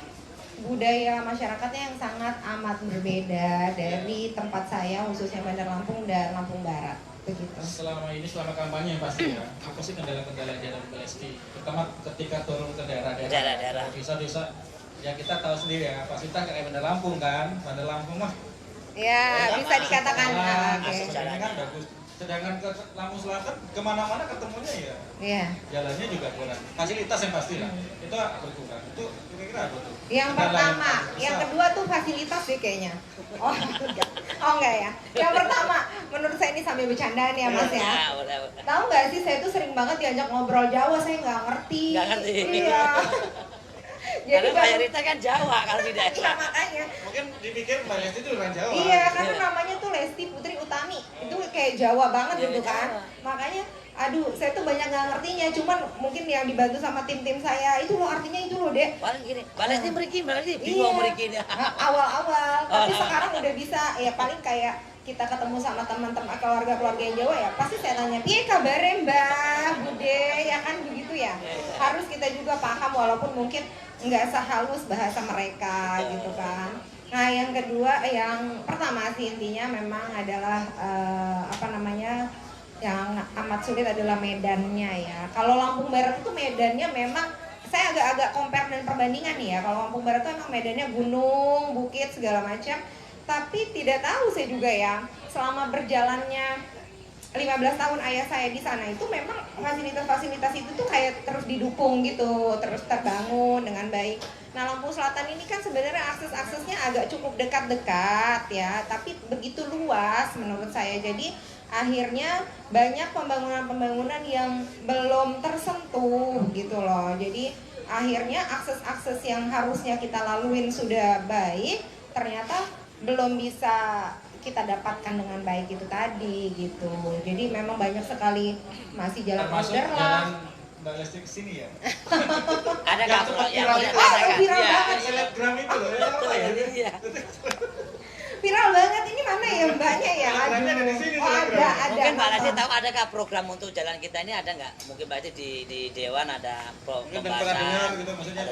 budaya masyarakatnya yang sangat amat berbeda dari tempat saya, khususnya Bandar Lampung dan Lampung Barat. Begitu. Selama kampanye pasti ya, apa sih kendala-kendala di dalam Balesti? Terutama ketika turun ke daerah-daerah, desa-desa, ya kita tahu sendiri ya, pasti kita kayak Bandar Lampung kan, Bandar Lampung mah. Ya, bisa dikatakan. Sebenarnya kan bagus. Sedangkan ke Lampung Selatan kemana-mana ketemunya ya, jalannya juga kurang, fasilitas yang pasti lah, itu berkurang. Itu kira-kira apa tuh? Yang pertama, yang kedua tuh fasilitas sih kayaknya. Enggak ya. Yang pertama, menurut saya ini sambil bercandaan ya Mas ya. Tahu nggak sih, saya tuh sering banget diajak ngobrol Jawa, saya nggak ngerti. Iya. Jadi Mbak Yarita kan Jawa kalau tidak. Iya makanya. Mungkin dipikir Mbak Lesti itu orang Jawa. Iya, karena namanya tuh Lesti Putri Utami. Itu kayak Jawa banget gitu kan. Makanya aduh, saya tuh banyak nggak ngertinya, cuman mungkin yang dibantu sama tim-tim saya, itu loh artinya itu loh Dek. Paling gini, Mbak Lesti bingung merikin. Awal-awal, tapi sekarang udah bisa, ya paling kayak kita ketemu sama teman-teman keluarga-keluarga yang Jawa ya, pasti saya tanya, piye kabare Mbah, Bude, ya kan begitu ya. Harus kita juga paham walaupun mungkin nggak sehalus bahasa mereka gitu kan. Nah yang kedua, yang pertama sih intinya memang adalah yang amat sulit adalah medannya ya. Kalau Lampung Barat itu medannya memang, saya agak-agak compare dan perbandingan nih ya. Kalau Lampung Barat itu memang medannya gunung, bukit segala macam. Tapi tidak tahu saya juga ya, selama berjalannya 15 tahun ayah saya di sana itu memang fasilitas-fasilitas itu tuh kayak terus didukung gitu, terus terbangun dengan baik. Nah Lampung Selatan ini kan sebenarnya akses-aksesnya agak cukup dekat-dekat ya, tapi begitu luas menurut saya. Jadi akhirnya banyak pembangunan-pembangunan yang belum tersentuh gitu loh. Jadi akhirnya akses-akses yang harusnya kita laluin sudah baik, ternyata belum bisa kita dapatkan dengan baik itu tadi gitu. Jadi memang banyak sekali masih jalan order lah. Mbak Lesti kesini ya? Ada nggak viral itu? Viral banget. Selebgram itu loh, apa ya? Viral banget, ini mana ya mbaknya ya? Aduh. Ada. Mungkin Mbak Lesti tahu adakah program untuk jalan kita ini, ada nggak? Mungkin Mbak Lesti di Dewan ada pembahasan. Gitu, maksudnya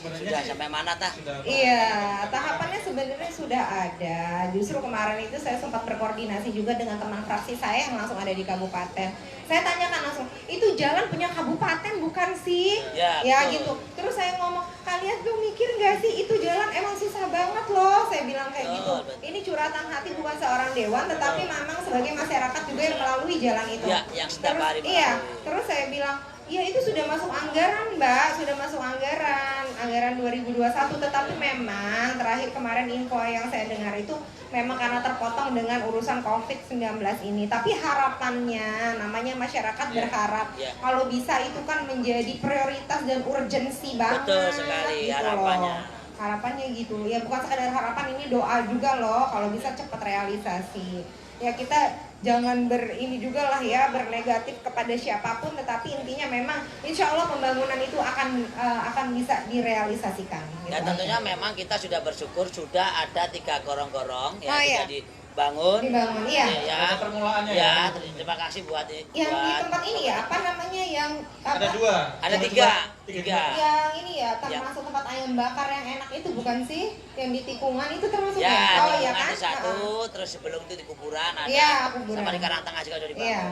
sudah sampai mana tah? Iya, tahapannya sebenarnya sudah ada. Justru kemarin itu saya sempat berkoordinasi juga dengan teman fraksi saya yang langsung ada di kabupaten. Saya tanyakan langsung, itu jalan punya kabupaten bukan sih? Ya gitu. Terus saya ngomong, kalian tuh mikir nggak sih itu jalan emang susah banget loh? Saya bilang kayak gitu. Ini curhatan hati bukan seorang dewan, tetapi memang sebagai masyarakat juga yang melalui jalan itu. Ya, yang setiap hari. Iya. Terus saya bilang, iya itu sudah masuk anggaran Mbak, sudah masuk anggaran 2021, tetapi memang terakhir kemarin info yang saya dengar itu memang karena terpotong dengan urusan COVID-19 ini. Tapi harapannya, namanya masyarakat berharap kalau bisa itu kan menjadi prioritas dan urgensi banget. Betul sekali gitu harapannya. Harapannya gitu. Ya bukan sekadar harapan, ini doa juga loh kalau bisa cepat realisasi. Ya kita jangan ini juga lah ya, bernegatif kepada siapapun, tetapi intinya memang insya Allah pembangunan itu akan bisa direalisasikan. Gitu. Dan tentunya memang kita sudah bersyukur sudah ada 3 gorong-gorong yang sudah dibangun. Iya. Ya, permulaannya ya. Terima kasih buat yang di tempat ini ya, apa namanya yang apa? Ada 2. Ada 3. Yang ini ya, termasuk tempat ayam bakar yang enak itu bukan sih? Yang di tikungan itu termasuk Ya, Oh iya tikungan kan? di satu, terus sebelum itu di kuburan ada. Iya, kuburan. Sama di Karangtengah juga sudah dibangun. Iya.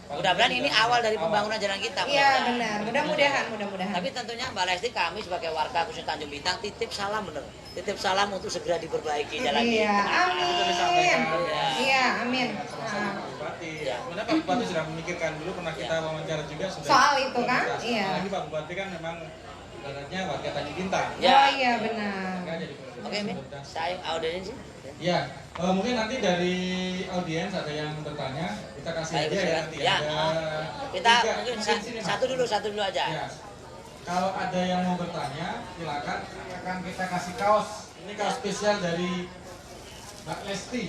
Mudah-mudahan ini awal dari pembangunan jalan kita. Iya benar, mudah-mudahan. Tapi tentunya Mbak Lesti, kami sebagai warga khusus Tanjung Bintang titip salam bener. Titip salam untuk segera diperbaiki jalan Iya, kita. amin. Iya, amin. Bupati. Sebenarnya Pak Bupati sudah memikirkan dulu, pernah kita wawancara juga sudah. Soal itu kan? Iya. Apalagi Pak Bupati kan memang ibaratnya warga Tanjung Bintang. Ya. Oh iya benar. Oke, Min. Saya audiens sih. Ya, mungkin nanti dari audiens ada yang bertanya, kita kasih Baik, aja ya silakan. nanti Ya. ada. Kita 3, mungkin sini, Mas. satu dulu aja. Ya. Kalau ada yang mau bertanya, silakan, akan kita kasih kaos. Ini kaos spesial dari Mbak Lesti.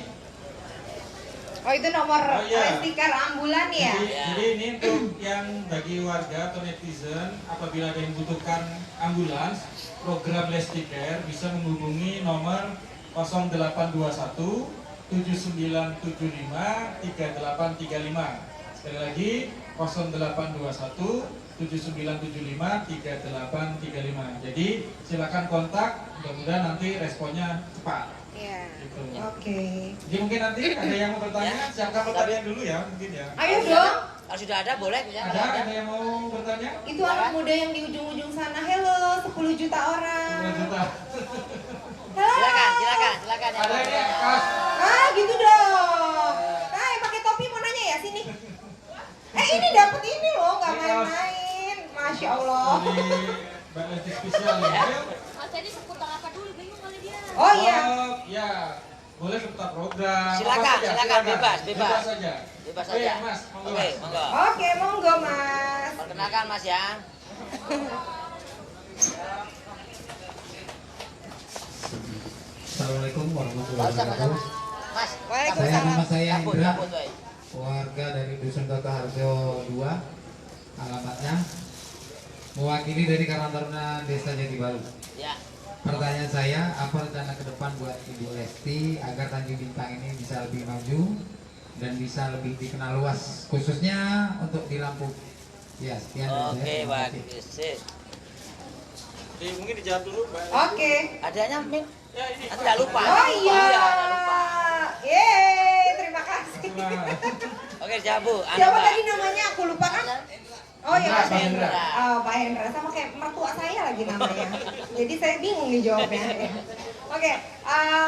Oh itu nomor Oh, iya. stiker ambulan ya? Jadi ini untuk yang bagi warga atau netizen, apabila ada yang membutuhkan ambulans, program Lesti Care bisa menghubungi nomor 0821 7975 3835. Sekali lagi 0821 7975 3835. Jadi silakan kontak, mudah-mudahan nanti responnya cepat. Iya. Gitu. Oke. Jadi mungkin nanti ada yang mau bertanya, siapkan pertanyaan dulu ya mungkin ya. Ayo dong. Kalau sudah ada boleh ya. Ada yang mau bertanya? Itu anak muda yang di ujung-ujung sana. Hello, 10 juta orang. 10 juta. Halo. Silakan. Ada ini kaos. Ah, gitu dong. Nah, yang pakai topi mau nanya ya sini. Ini dapat ini loh, nggak Ini kaos. main-main. Masya Allah. Dari Mbak Lesti spesial ya. Mas tadi seputar apa dulu? Bingung kali dia. Oh iya. Ya, boleh seputar program. Silakan, apa saja, silakan, bebas. saja. Bebas Oh iya, saja. Mas, monggo, Oke, Mas. monggo. Oke, monggo Mas. Perkenalkan Mas ya. Assalamualaikum warahmatullahi Sama-sama. wabarakatuh. Mas, Nama saya cabut, Indra, woy. warga dari Dusun Toto Harjo 2, alamatnya mewakili dari Karang Taruna Desa Jati Baru. Ya. Pertanyaan saya, apa rencana ke depan buat Ibu Lesti agar Tanjung Bintang ini bisa lebih maju dan bisa lebih dikenal luas, khususnya untuk di Lampung. Ya, sekian dari saya. Oke, Terima kasih. bagus. Sip. Jadi mungkin dijawab dulu, Mbak. Oke. Adanya Min. Ya ini. Nanti tidak lupa. Oh iya. Tidak lupa. Yeay, terima kasih. Oke, Jabu. Siapa tadi namanya? Aku lupa kan? Oh ya Mas Pak Hendra. Hendra. Oh Pak Hendra, sama kayak mertua saya lagi namanya. Jadi saya bingung nih jawabnya. Oke,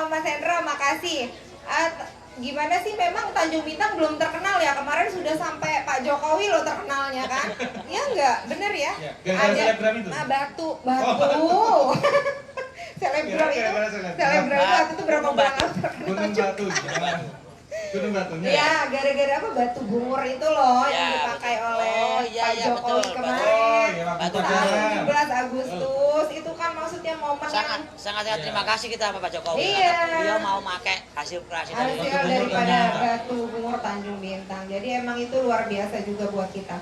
Mas Hendra, makasih. Gimana sih, memang Tanjung Bintang belum terkenal ya, kemarin sudah sampai Pak Jokowi loh terkenalnya kan? Iya enggak, bener ya? Ya, gara-gara selebgram itu. Nah batu. Selebgram itu, Gara-gara selebgram. selebgram itu waktu itu berapa bulan lalu Gunung Batu. Ya. Gunung Batunya. Iya, gara-gara apa, batu bungur itu loh yang Ya, dipakai betul. oleh Oh, iya, Pak iya, Jokowi betul, kemarin. Oh, iya, Pak Batu Bupati. bungur. 17 Agustus itu kan maksudnya momen Sangat yang sangat terima kasih kita Pak Jokowi. Iya. Karena beliau mau pakai hasil kreasi dari hasil Batu Bungur daripada Tanjung Bintang. batu bungur Tanjung Bintang. Jadi emang itu luar biasa juga buat kita.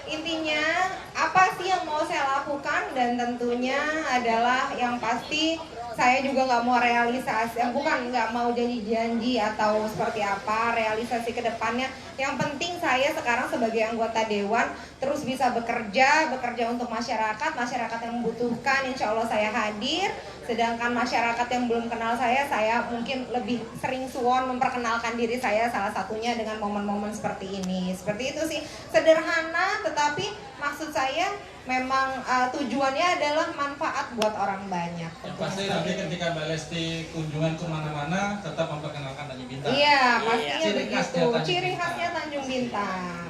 Intinya apa sih yang mau saya lakukan, dan tentunya adalah yang pasti saya juga nggak mau realisasi, bukan nggak mau janji-janji atau seperti apa realisasi ke depannya. Yang penting saya sekarang sebagai anggota dewan terus bisa bekerja untuk masyarakat yang membutuhkan, insya Allah saya hadir. Sedangkan masyarakat yang belum kenal saya mungkin lebih sering suwon memperkenalkan diri saya, salah satunya dengan momen-momen seperti ini. Seperti itu sih, sederhana tetapi maksud saya memang tujuannya adalah manfaat buat orang banyak. Yang pasti nanti ketika Mbak Lesti kunjungan kemana-mana tetap memperkenalkan Tanjung Bintang. Iya, pastinya Ciri khasnya begitu. Tanjung Ciri Bintang. khasnya Tanjung Bintang.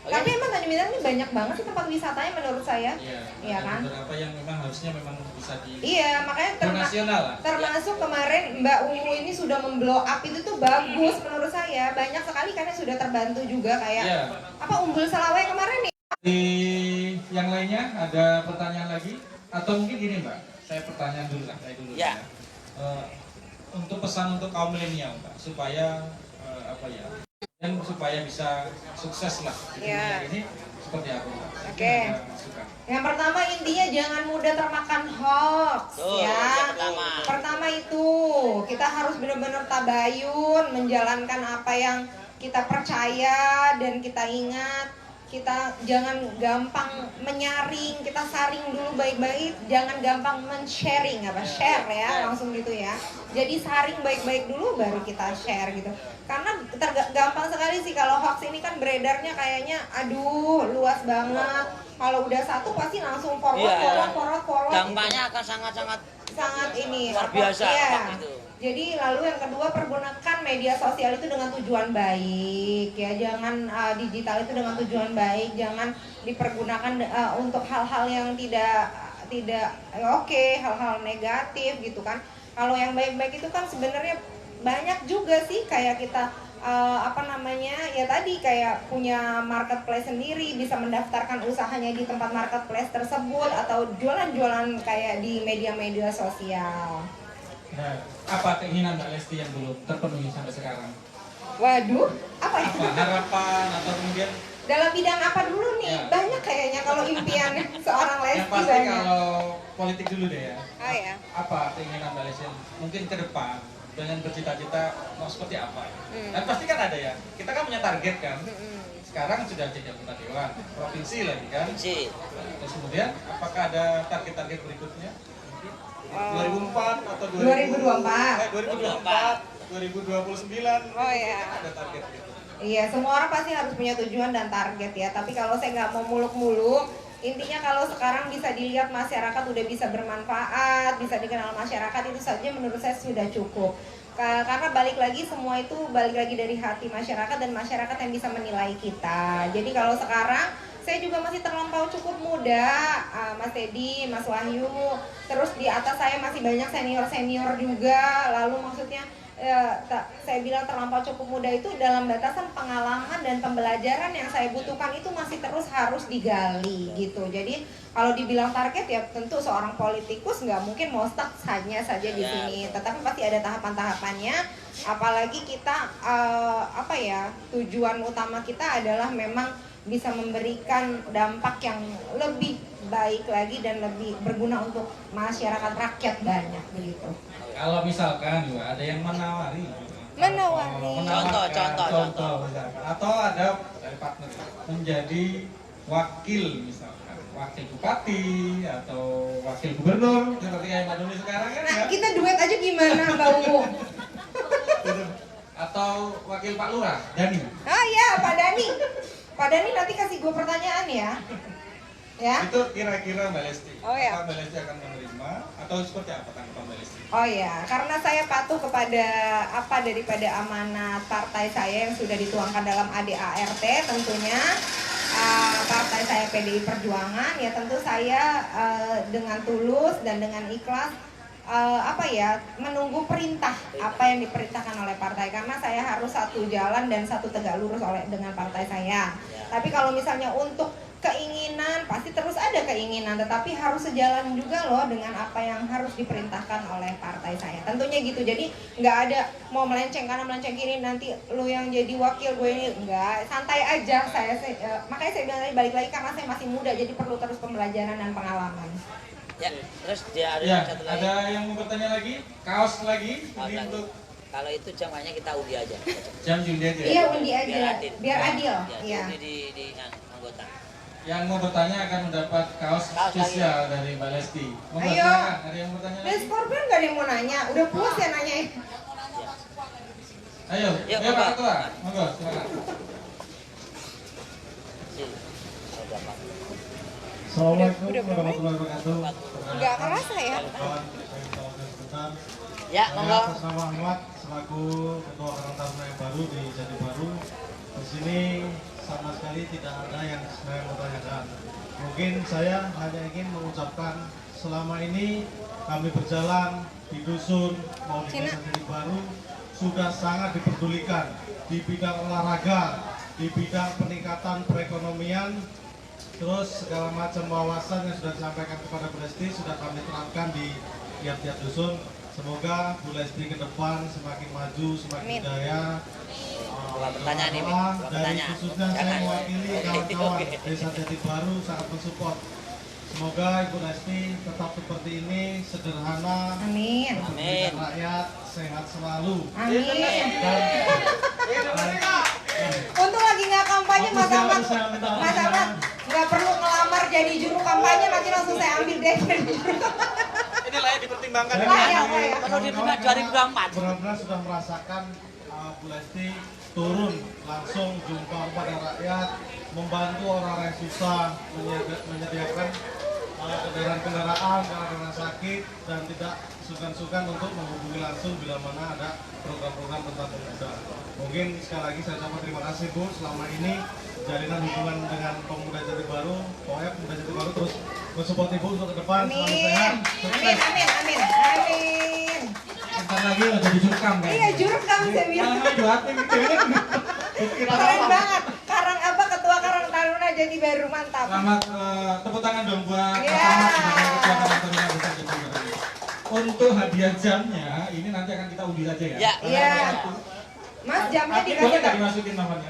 Tapi emang Tanjung Bintang ini banyak banget sih tempat wisatanya menurut saya. Iya ada kan? beberapa yang memang harusnya memang bisa di Iya, makanya nasional lah. termasuk kemarin Mbak Ungu ini sudah memblow up itu tuh bagus menurut saya. Banyak sekali karena sudah terbantu juga kayak Iya. apa Umbul Selawai kemarin nih. Di yang lainnya ada pertanyaan lagi atau mungkin gini Mbak, saya pertanyaan dulu lah, saya dulu. Ya. Untuk pesan untuk kaum milenial Mbak, supaya apa ya, dan supaya bisa sukses lah di dunia ini seperti apa Mbak? Oke. Yang pertama intinya jangan mudah termakan hoax ya. Yang Pertama itu kita harus benar-benar tabayun menjalankan apa yang kita percaya dan kita ingat. Kita jangan gampang menyaring, kita saring dulu baik-baik, jangan gampang men-sharing, share ya, langsung gitu ya. Jadi saring baik-baik dulu baru kita share gitu. Karena gampang sekali sih kalau hoax ini kan beredarnya kayaknya aduh luas banget. Kalau udah satu pasti langsung forward. Dampaknya akan sangat ini luar biasa ya. itu. Jadi lalu yang kedua pergunakan media sosial itu dengan tujuan baik ya, jangan digital itu dengan tujuan baik, jangan dipergunakan untuk hal-hal yang tidak oke, hal-hal negatif gitu kan. Kalau yang baik-baik itu kan sebenarnya banyak juga sih kayak kita ya tadi kayak punya marketplace sendiri, bisa mendaftarkan usahanya di tempat marketplace tersebut atau jualan-jualan kayak di media-media sosial. Nah, apa keinginan Mbak Lesti yang belum terpenuhi sampai sekarang? Waduh, apa ya? Apa harapan atau kemudian Dalam bidang apa dulu nih? Ya. Banyak kayaknya kalau impian seorang Lesti yang pasti banyak. kalau politik dulu deh ya. Oh ya. Apa keinginan Mbak Lesti mungkin ke depan dengan bercita-cita mau seperti apa? Dan pasti kan ada ya. Kita kan punya target kan. Sekarang sudah jadi anggota dewan provinsi lagi kan. Terus kemudian apakah ada target-target berikutnya? 2004 atau 2024. 2029. Oh ya. Ada target gitu. Iya, semua orang pasti harus punya tujuan dan target ya. Tapi kalau saya nggak mau muluk-muluk, intinya kalau sekarang bisa dilihat masyarakat udah bisa bermanfaat, bisa dikenal masyarakat, itu saja menurut saya sudah cukup. Karena balik lagi semua itu balik lagi dari hati masyarakat dan masyarakat yang bisa menilai kita. Jadi kalau sekarang saya juga masih terlampau cukup muda, Mas Teddy, Mas Wahyu, terus di atas saya masih banyak senior-senior juga, lalu maksudnya saya bilang terlampau cukup muda itu dalam batasan pengalaman dan pembelajaran yang saya butuhkan itu masih terus harus digali gitu. Jadi kalau dibilang target ya tentu seorang politikus nggak mungkin mau stuck hanya saja di sini, tetapi pasti ada tahapan-tahapannya. Apalagi kita tujuan utama kita adalah memang bisa memberikan dampak yang lebih baik lagi dan lebih berguna untuk masyarakat rakyat banyak begitu. Kalau misalkan juga ada yang menawari contoh misalkan, atau ada dari partner menjadi wakil misalkan wakil bupati atau wakil gubernur seperti kayak Mbak Doni sekarang kan ya? Kita duet aja gimana Mbak Ungu? Atau wakil Pak Lurah, Dani. Oh iya Pak Dani. Pak Dani nanti kasih gue pertanyaan ya. Ya. Itu kira-kira Mbak Lesti. Oh ya. Apa Mbak Lesti akan menerima atau seperti apa tanggapan Mbak Lesti? Oh ya, karena saya patuh kepada daripada amanat partai saya yang sudah dituangkan dalam ADART tentunya. Partai saya PDI Perjuangan ya tentu saya dengan tulus dan dengan ikhlas menunggu perintah apa yang diperintahkan oleh partai, karena saya harus satu jalan dan satu tegak lurus dengan partai saya. Tapi kalau misalnya untuk keinginan pasti terus ada keinginan, tetapi harus sejalan juga loh dengan apa yang harus diperintahkan oleh partai saya. Tentunya gitu. Jadi nggak ada mau melenceng kanan melenceng kiri nanti lu yang jadi wakil gue ini, enggak, santai aja saya makanya saya bilang tadi balik lagi karena saya masih muda jadi perlu terus pembelajaran dan pengalaman. Ya, terus dia ada Ya, satu lagi. ada yang mau bertanya lagi? Kaos lagi? Ini untuk kalau itu jamnya kita undi aja. jam undi aja. Iya, undi aja. Biar adil. Ya, Iya. di anggota. Yang mau bertanya akan mendapat kaos spesial dari Mbak Lesti. Monggo, Ayo. silakan. Ada yang mau bertanya Dan lagi? Scorpion nggak ada yang mau nanya, udah puas ya nanyain. Ayo, Yuk, Pak Pak. Ketua. Monggo, silakan. Assalamualaikum Udah berapa? warahmatullahi wabarakatuh. Nggak kerasa ya? Ya, monggo. Saya atas nama Ahmad selaku Ketua Karang Taruna yang baru di Jati Baru. Di sini sama sekali tidak ada yang saya mau tanyakan. Mungkin saya hanya ingin mengucapkan selama ini kami berjalan di dusun mau di Desa Jati Baru sudah sangat diperdulikan di bidang olahraga, di bidang peningkatan perekonomian, terus segala macam wawasan yang sudah disampaikan kepada Bu Lesti sudah kami terapkan di tiap-tiap dusun. Semoga Bu Lesti ke depan semakin maju, semakin jaya. Pertanyaan ini, Dari khususnya saya mewakili kawan-kawan Desa Jati Baru sangat mensupport. Semoga Ibu Lesti tetap seperti ini, sederhana, Amin. Amin. rakyat sehat selalu. Amin. Dan Untung lagi nggak kampanye Mas Ahmad. Mas Ahmad nggak perlu ngelamar jadi juru kampanye, nanti langsung saya ambil deh. Ini layak dipertimbangkan. Layak. Kalau dibina 2024. benar-benar sudah merasakan Bu Lesti turun langsung jumpa kepada rakyat, membantu orang-orang yang susah, menyediakan kendaraan-kendaraan kalau orang sakit dan tidak sungkan-sungkan untuk menghubungi langsung bila mana ada program-program tentang pemuda. Mungkin sekali lagi saya ucapkan terima kasih Bu, selama ini jalinan hubungan dengan pemuda Jati Baru, pokoknya pemuda Jati Baru terus mensupport Ibu untuk ke depan, selalu sehat, sukses. Amin. Bentar lagi mau jadi jurkam kan? Iya, jurkam saya bilang. Malah dua hati mikirnya. Keren banget. Karang apa Ketua Karang Taruna Jati Baru, mantap. Selamat tepuk tangan dong buat Mas Iya. Ahmad sebagai Ketua Karang Taruna Desa Jati Baru. Untuk hadiah jamnya, ini nanti akan kita undi saja ya. Ya. Iya. Mas jamnya Tapi boleh nggak dikasih tahu. dimasukin namanya?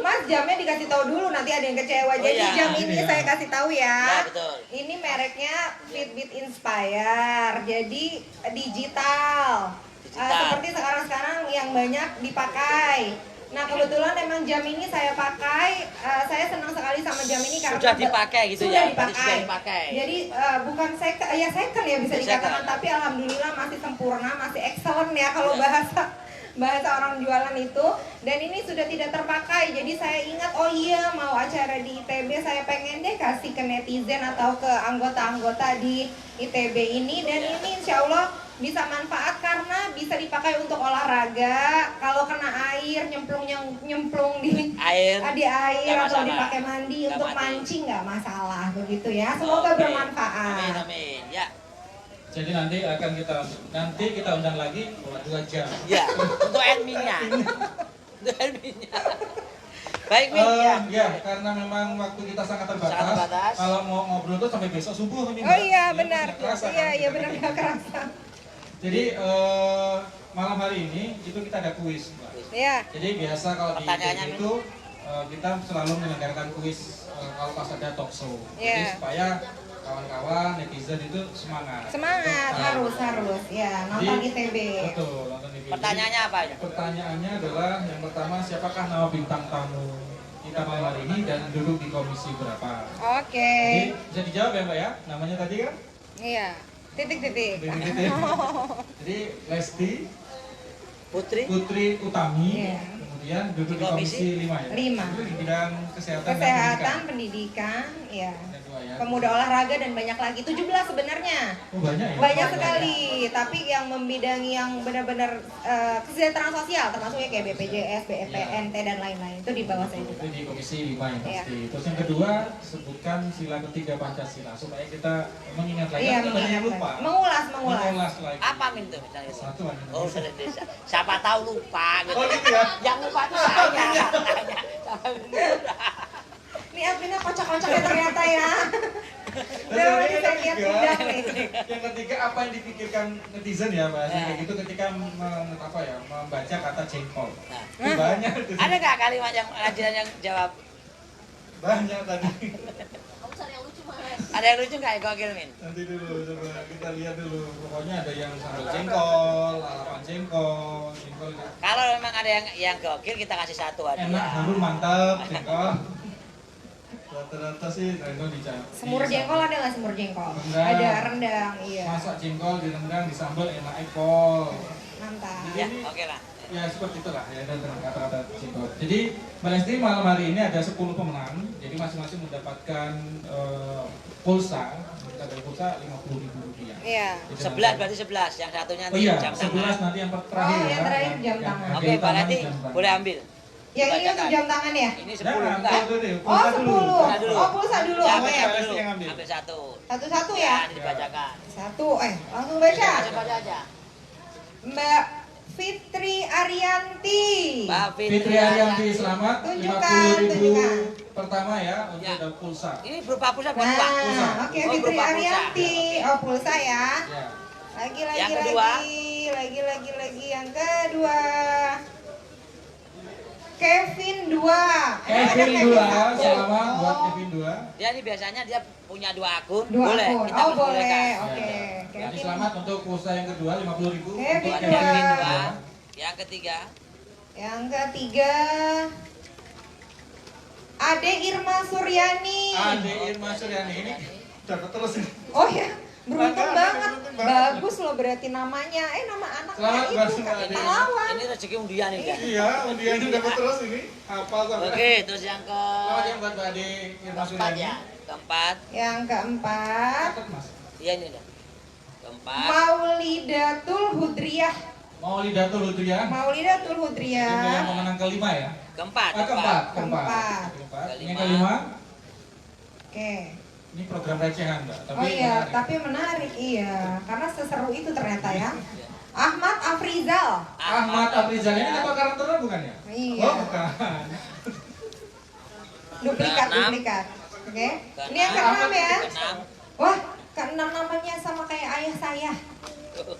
Mas jamnya dikasih tahu dulu, nanti ada yang kecewa. Oh, Jadi iya. jam ini Iya. saya kasih tahu ya. Ya, betul. Ini mereknya Fitbit Inspire. Jadi digital. Seperti sekarang yang banyak dipakai. Nah, kebetulan emang jam ini saya pakai. Saya senang sekali sama jam ini karena Sudah dipakai gitu sudah ya? Dipakai. Sudah dipakai. Jadi bukan second ya ya bisa dikatakan, tapi alhamdulillah masih sempurna, masih excellent ya kalau bahasa orang jualan itu. Dan ini sudah tidak terpakai, jadi saya ingat, oh iya mau acara di ITB saya pengen deh kasih ke netizen atau ke anggota-anggota di ITB ini. Dan ini insya Allah bisa manfaat karena bisa dipakai untuk olahraga. Kalau kena air nyemplung di Air. di air Nggak atau masalah. dipakai mandi Nggak untuk mati. mancing nggak masalah begitu ya. Semoga Oke. bermanfaat. Amin. Ya. Jadi nanti kita undang lagi buat 2 jam. Ya, untuk adminnya. Untuk adminnya. Baik, Min. Ya, karena memang waktu kita sangat terbatas. Sangat terbatas. Kalau mau ngobrol tuh sampai besok subuh ini. Oh Mbak. iya Ya, benar. nggak kerasa, Iya kan? iya benar nggak kerasa. Jadi malam hari ini itu kita ada kuis, Mbak. Iya. Jadi biasa kalau di Pertanyaannya, ITB itu kita selalu menyelenggarakan kuis kalau pas ada talk show. Jadi Iya. supaya kawan-kawan netizen itu semangat. Semangat Untuk harus ya nonton Jadi, ITB. Betul, nonton ITB. Pertanyaannya apa ya? Pertanyaannya adalah yang pertama, siapakah nama bintang tamu kita malam hari ini dan duduk di komisi berapa? Oke. Jadi bisa dijawab ya Mbak ya? Namanya tadi kan? Iya. Titik-titik. Titik-titik. Jadi Lesti Putri. Utami, Iya. kemudian duduk Di di komisi komisi 5 ya? 5. Itu di bidang kesehatan, dan Kesehatan, pendidikan. pendidikan, ya. Ada 2 ya. Pemuda olahraga dan banyak lagi. 17 sebenarnya. Oh banyak ya? Banyak sekali, tapi yang membidangi yang benar-benar kesejahteraan sosial termasuknya kayak BPJS, BPNT dan lain-lain itu di bawah saya juga. Itu di komisi 5 yang Iya. pasti. Terus yang kedua, sebutkan sila ketiga Pancasila supaya kita mengingat lagi. Iya, Kan banyak yang mengingat lupa. lagi. Mengulas. Mengulas lagi. Apa Min tuh misalnya? Satu aja. Oh, sudah desa. Siapa tahu lupa gitu. Oh, gitu ya? Yang lupa itu saya. Ini adminnya kocak-kocak ya ternyata ya. Udah ini saya lihat udah nih. Yang ketiga, apa yang dipikirkan netizen ya Mbak? Ya. Kayak gitu ketika membaca kata jengkol. Nah. Itu banyak. Ada nggak kalimat yang rajin yang jawab? Banyak tadi. Kamu cari yang lucu mas. Ada yang lucu nggak ya gokil Min? Nanti dulu, coba kita lihat dulu. Pokoknya ada yang sambal jengkol, lalapan jengkol. Kalau memang ada yang gokil kita kasih satu aja. Enak, harum, mantap, jengkol. Rata-rata sih Reno dicari. Semur jengkol ada nggak semur jengkol? Rendang. Ada rendang, iya. Masak jengkol direndang, disambal, enak ekol. Mantap. Ya, oke lah. Ya seperti itulah ya, dan kata-kata jengkol. Jadi Mbak Lesti malam hari ini ada 10 pemenang. Jadi masing-masing mendapatkan pulsa. Kita ada pulsa Rp50.000. Iya. Jadi 11 berarti 11. Yang satunya Oh iya, jam tangan. 11 nanti yang terakhir Oh, ya. yang terakhir jam tangan. Oke, Pak Lati jam tangan. boleh ambil. Yang ini untuk jam tangan ya? Ini 10 Jangan, enggak. tuh, deh, Oh, pulsa 10. dulu. Pulsa dulu. Oh, pulsa dulu. Ya, Oke. baca Pasti dulu. yang ambil. Ambil satu. Satu-satu Ya, ya? ini dibacakan. Satu, langsung baca. Baca aja. Mbak Fitri Arianti. Mbak Fitri Arianti, selamat. Tunjukkan, 50.000 tunjukkan. pertama ya untuk Ya. dapat pulsa. Ini berupa pulsa bukan uang. Pulsa. Nah, oke, Oh, Fitri berupa pulsa. Arianti. Oh, pulsa ya. Ya. Lagi Yang kedua. lagi yang kedua. Kevin 2. Kevin 2, satu. selamat buat Oh, Kevin 2. Dia ini biasanya dia punya 2 akun. Dua boleh. akun. Kita Oh, perbolehkan. boleh. Oke. Jadi Kevin. selamat untuk pulsa yang kedua 50.000 Kevin untuk Buat dua. Kevin 2. Yang ketiga. Yang ketiga. Ade Irma Suryani. Ade Irma Suryani ini dapat terus ini. Oh ya, beruntung Bangga, banget. beruntung banget. Bagus loh berarti namanya. Nama anaknya Selamat itu buat kan Ade. pahlawan. Ini rezeki undian ini. Kan? Iya, undiannya dapat terus ini. Hafal sampai. Oke, terus yang ke Selamat yang buat Mbak Ade Irma keempat Suryani. ya. Keempat. Yang keempat, Catat, Mas. Iya ini dah. Keempat. Maulidatul Hudriyah. Maulidatul Hudriyah. Maulidatul Ini yang Hudriyah. pemenang kelima ya. Keempat. Keempat. Keempat. Ini yang kelima. Oke. Ini program recehan, Mbak. Tapi Oh iya, menarik. tapi menarik iya, karena seseru itu ternyata ya. Ahmad Afrizal. Ahmad Afrizal ini ketua karantina bukan ya? Iya. Oh, bukan. Duplikat, Keenam. duplikat. Oke. Keenam. Ini yang keenam ya. Keenam. Wah, keenam namanya sama kayak ayah saya.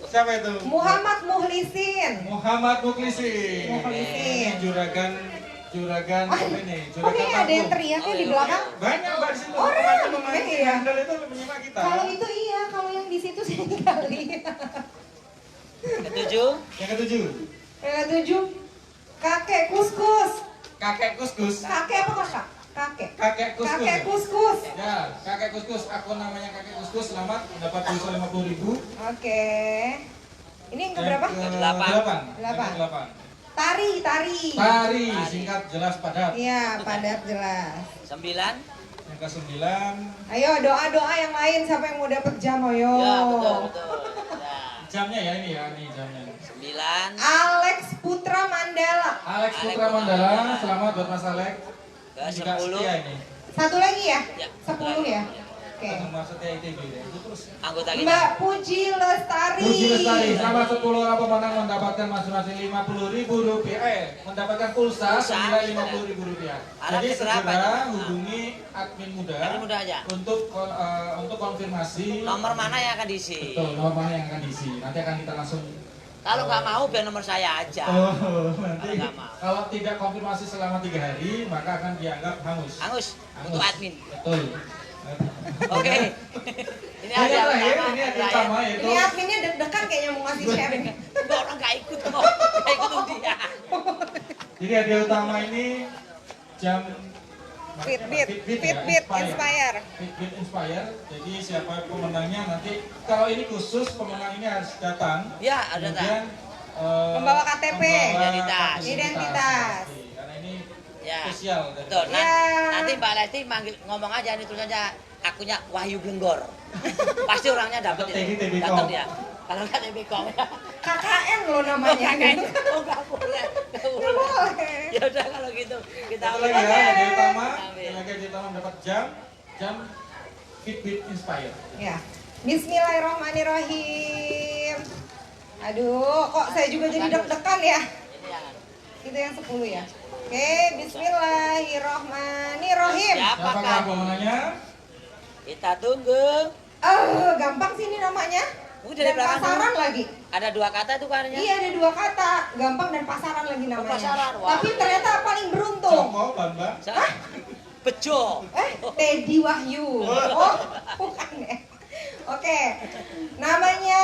Siapa itu? Muhammad Muhlisin. Muhammad Mukhlisin. Mukhlisin. Ini juragan apa ini? Kok kayaknya ada yang teriaknya di belakang? Banyak Mbak di situ. Oh, Teman-teman iya. handle itu menyimak kita. Kalau itu iya, kalau yang di situ saya kali. Ketujuh. Yang ketujuh, Yang ketujuh, kakek kuskus. kakek kuskus. Kakek apa kakak? Kakek. Kakek kuskus. Kakek kuskus. Ya, kakek kuskus. Akun namanya kakek kuskus. Selamat mendapat pulsa 50.000. Oke. Ini yang keberapa? Kedelapan. Delapan. Delapan. Tari, tari. Tari, singkat, jelas, padat. Iya, padat jelas. 9. Yang ke-9, Ayo doa-doa yang lain siapa yang mau dapat jam ayo. Ya, betul, betul. Ya. jamnya ya ini ya, ini jamnya. 9. Alex Putra Mandala. Alex Putra Mandala, selamat buat Mas Alex. Ke Juga 10. setia ini. Satu lagi ya? Ya, 10 ya? Oke. Ketemu setia ITB ya. Itu terus. Anggota kita. Mbak Puji Lestari. Puji Lestari, selamat 10 orang pemenang mendapatkan masing-masing 50.000 rupiah. Mendapatkan pulsa Pulsa. senilai 50.000 rupiah. Alat Jadi keberapa segera itu? hubungi admin muda. Admin muda aja. Untuk konfirmasi. Nomor mana yang akan diisi? Betul, nomor mana yang akan diisi. Nanti akan kita langsung. Kalau nggak mau biar nomor saya aja. Oh, nanti Kalau nggak mau. kalau tidak konfirmasi selama 3 hari, maka akan dianggap hangus. Angus, untuk admin. Betul. Oke. Ini Ini ada yang yang terakhir, utama. ini yang utama yaitu Ini adminnya deg-degan kayaknya mau ngasih share ini. Enggak, orang nggak ikut kok. Nggak ikut undian. jadi hadiah utama ini jam Fitbit, Fitbit Inspire. Fitbit Inspire. Jadi siapa pemenangnya nanti kalau ini khusus pemenang ini harus datang. Ya, ada Kemudian, Membawa KTP. Identitas. Identitas. pasti. Karena ini Ya. spesial. dari- Betul. Ya. Nanti Mbak Lesti manggil ngomong aja ini tulis aja akunnya Wahyu Glenggor. Pasti orangnya dapat Atau itu. TB.com. Datang dia. Kalau nggak TB.com ya. KKN loh namanya. Oh nggak boleh. Nggak Nggak boleh. boleh. Ya udah kalau gitu kita Satu ambil lagi ya, aja. hadiah utama. Ambil. Satu lagi hadiah utama dapat jam Fitbit Inspire. Ya. Bismillahirrahmanirrahim. Aduh, kok saya juga jadi deg-degan ya. Ini yang Itu yang 10 ya. Oke, bismillahirrahmanirrahim. Siapakah siapakah? pemenangnya? Kita tunggu. Gampang sih ini namanya. Udah dari Dan belakang pasaran dulu. lagi. Ada 2 kata itu kan Iya, ada 2 kata. Gampang dan pasaran lagi namanya. pasaran, wah. Tapi ternyata paling beruntung. Joko, Bambang. Bejo. Teddy Wahyu. Oh, bukan ya. Oke. Namanya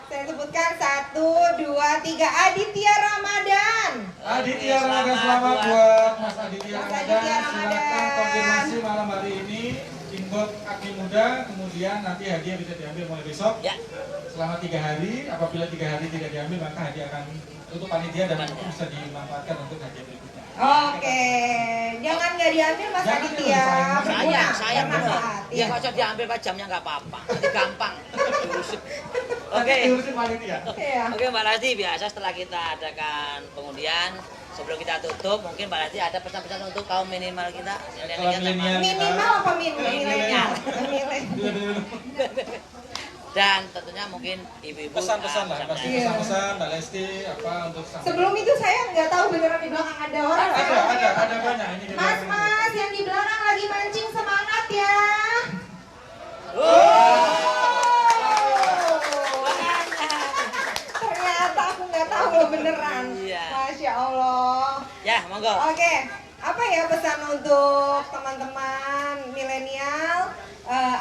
saya sebutkan 1, 2, 3 Aditya Ramadan. Aditya Ramadan, selamat buat Mas Aditya Mas Ramadan. Aditya Ramadan. Silakan konfirmasi malam hari ini inbox admin muda, kemudian nanti hadiah bisa diambil mulai besok Ya. selama 3 hari. Apabila 3 hari tidak diambil, maka hadiah akan tutup panitia dan itu bisa dimanfaatkan untuk hadiah berikutnya. Oke, jangan nggak diambil Mas Jangan Aditya. diambil, Berguna, Saya bermanfaat. Ya nggak usah diambil Pak, jamnya nggak apa-apa. Nanti gampang. Diurusin. Nanti Oke. diurusin panitia. Iya. Oke Mbak Lesti, biasa setelah kita adakan pengundian, sebelum kita tutup, mungkin Mbak Lesti ada pesan-pesan untuk kaum minimal kita. Kalau milenial Minimal apa milenial? Dan tentunya mungkin ibu-ibu pesan-pesan lah, pasti Iya. pesan-pesan Mbak Lesti apa untuk Sebelum itu saya nggak tahu beneran di belakang ada orang. ada banyak ini di Mas, belakang. mas, yang di belakang lagi mancing, semangat ya. Ternyata aku nggak tahu loh beneran. Iya. Masya Allah. Ya, monggo. Oke, apa ya pesan untuk teman-teman milenial?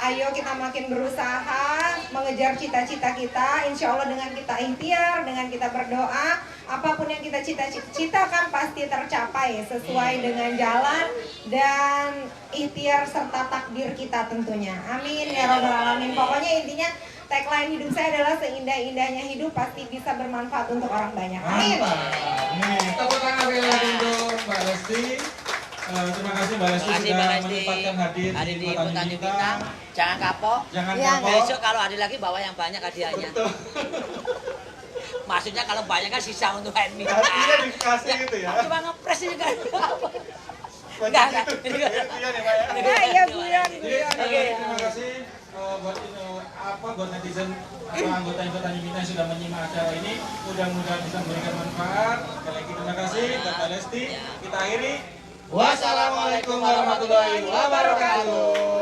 Ayo kita makin berusaha mengejar cita-cita kita. Insya Allah dengan kita ikhtiar, dengan kita berdoa, apapun yang kita cita-citakan pasti tercapai sesuai dengan jalan dan ikhtiar serta takdir kita tentunya. Amin ya robbal alamin. Pokoknya intinya tagline hidup saya adalah seindah-indahnya hidup pasti bisa bermanfaat untuk orang banyak. Amin. Mantap. Nih, tepuk tangan sekali lagi untuk Mbak Lesti. Terima kasih Mbak Lesti Terima kasih sudah Mbak Lesti. menyempatkan hadir Hadir di Tanjung Tanjung Bintang. Bintang. Jangan kapok. Jangan Ya, kapok. Besok kalau ada lagi bawa yang banyak hadiahnya. Betul. Maksudnya kalau banyak kan sisa untuk handmade. Hadiahnya dikasih gitu ya. Cuma ngepres ini kan. Banyak Enggak. gitu. Iya nih Pak ya. Nah, iya bulan. Jadi sekali lagi terima kasih buat netizen atau anggota Tanjung Bintang yang sudah menyimak acara ini. Mudah-mudahan bisa memberikan manfaat. Sekali lagi terima kasih buat Mbak Lesti. Kita akhiri. Wassalamualaikum warahmatullahi wabarakatuh.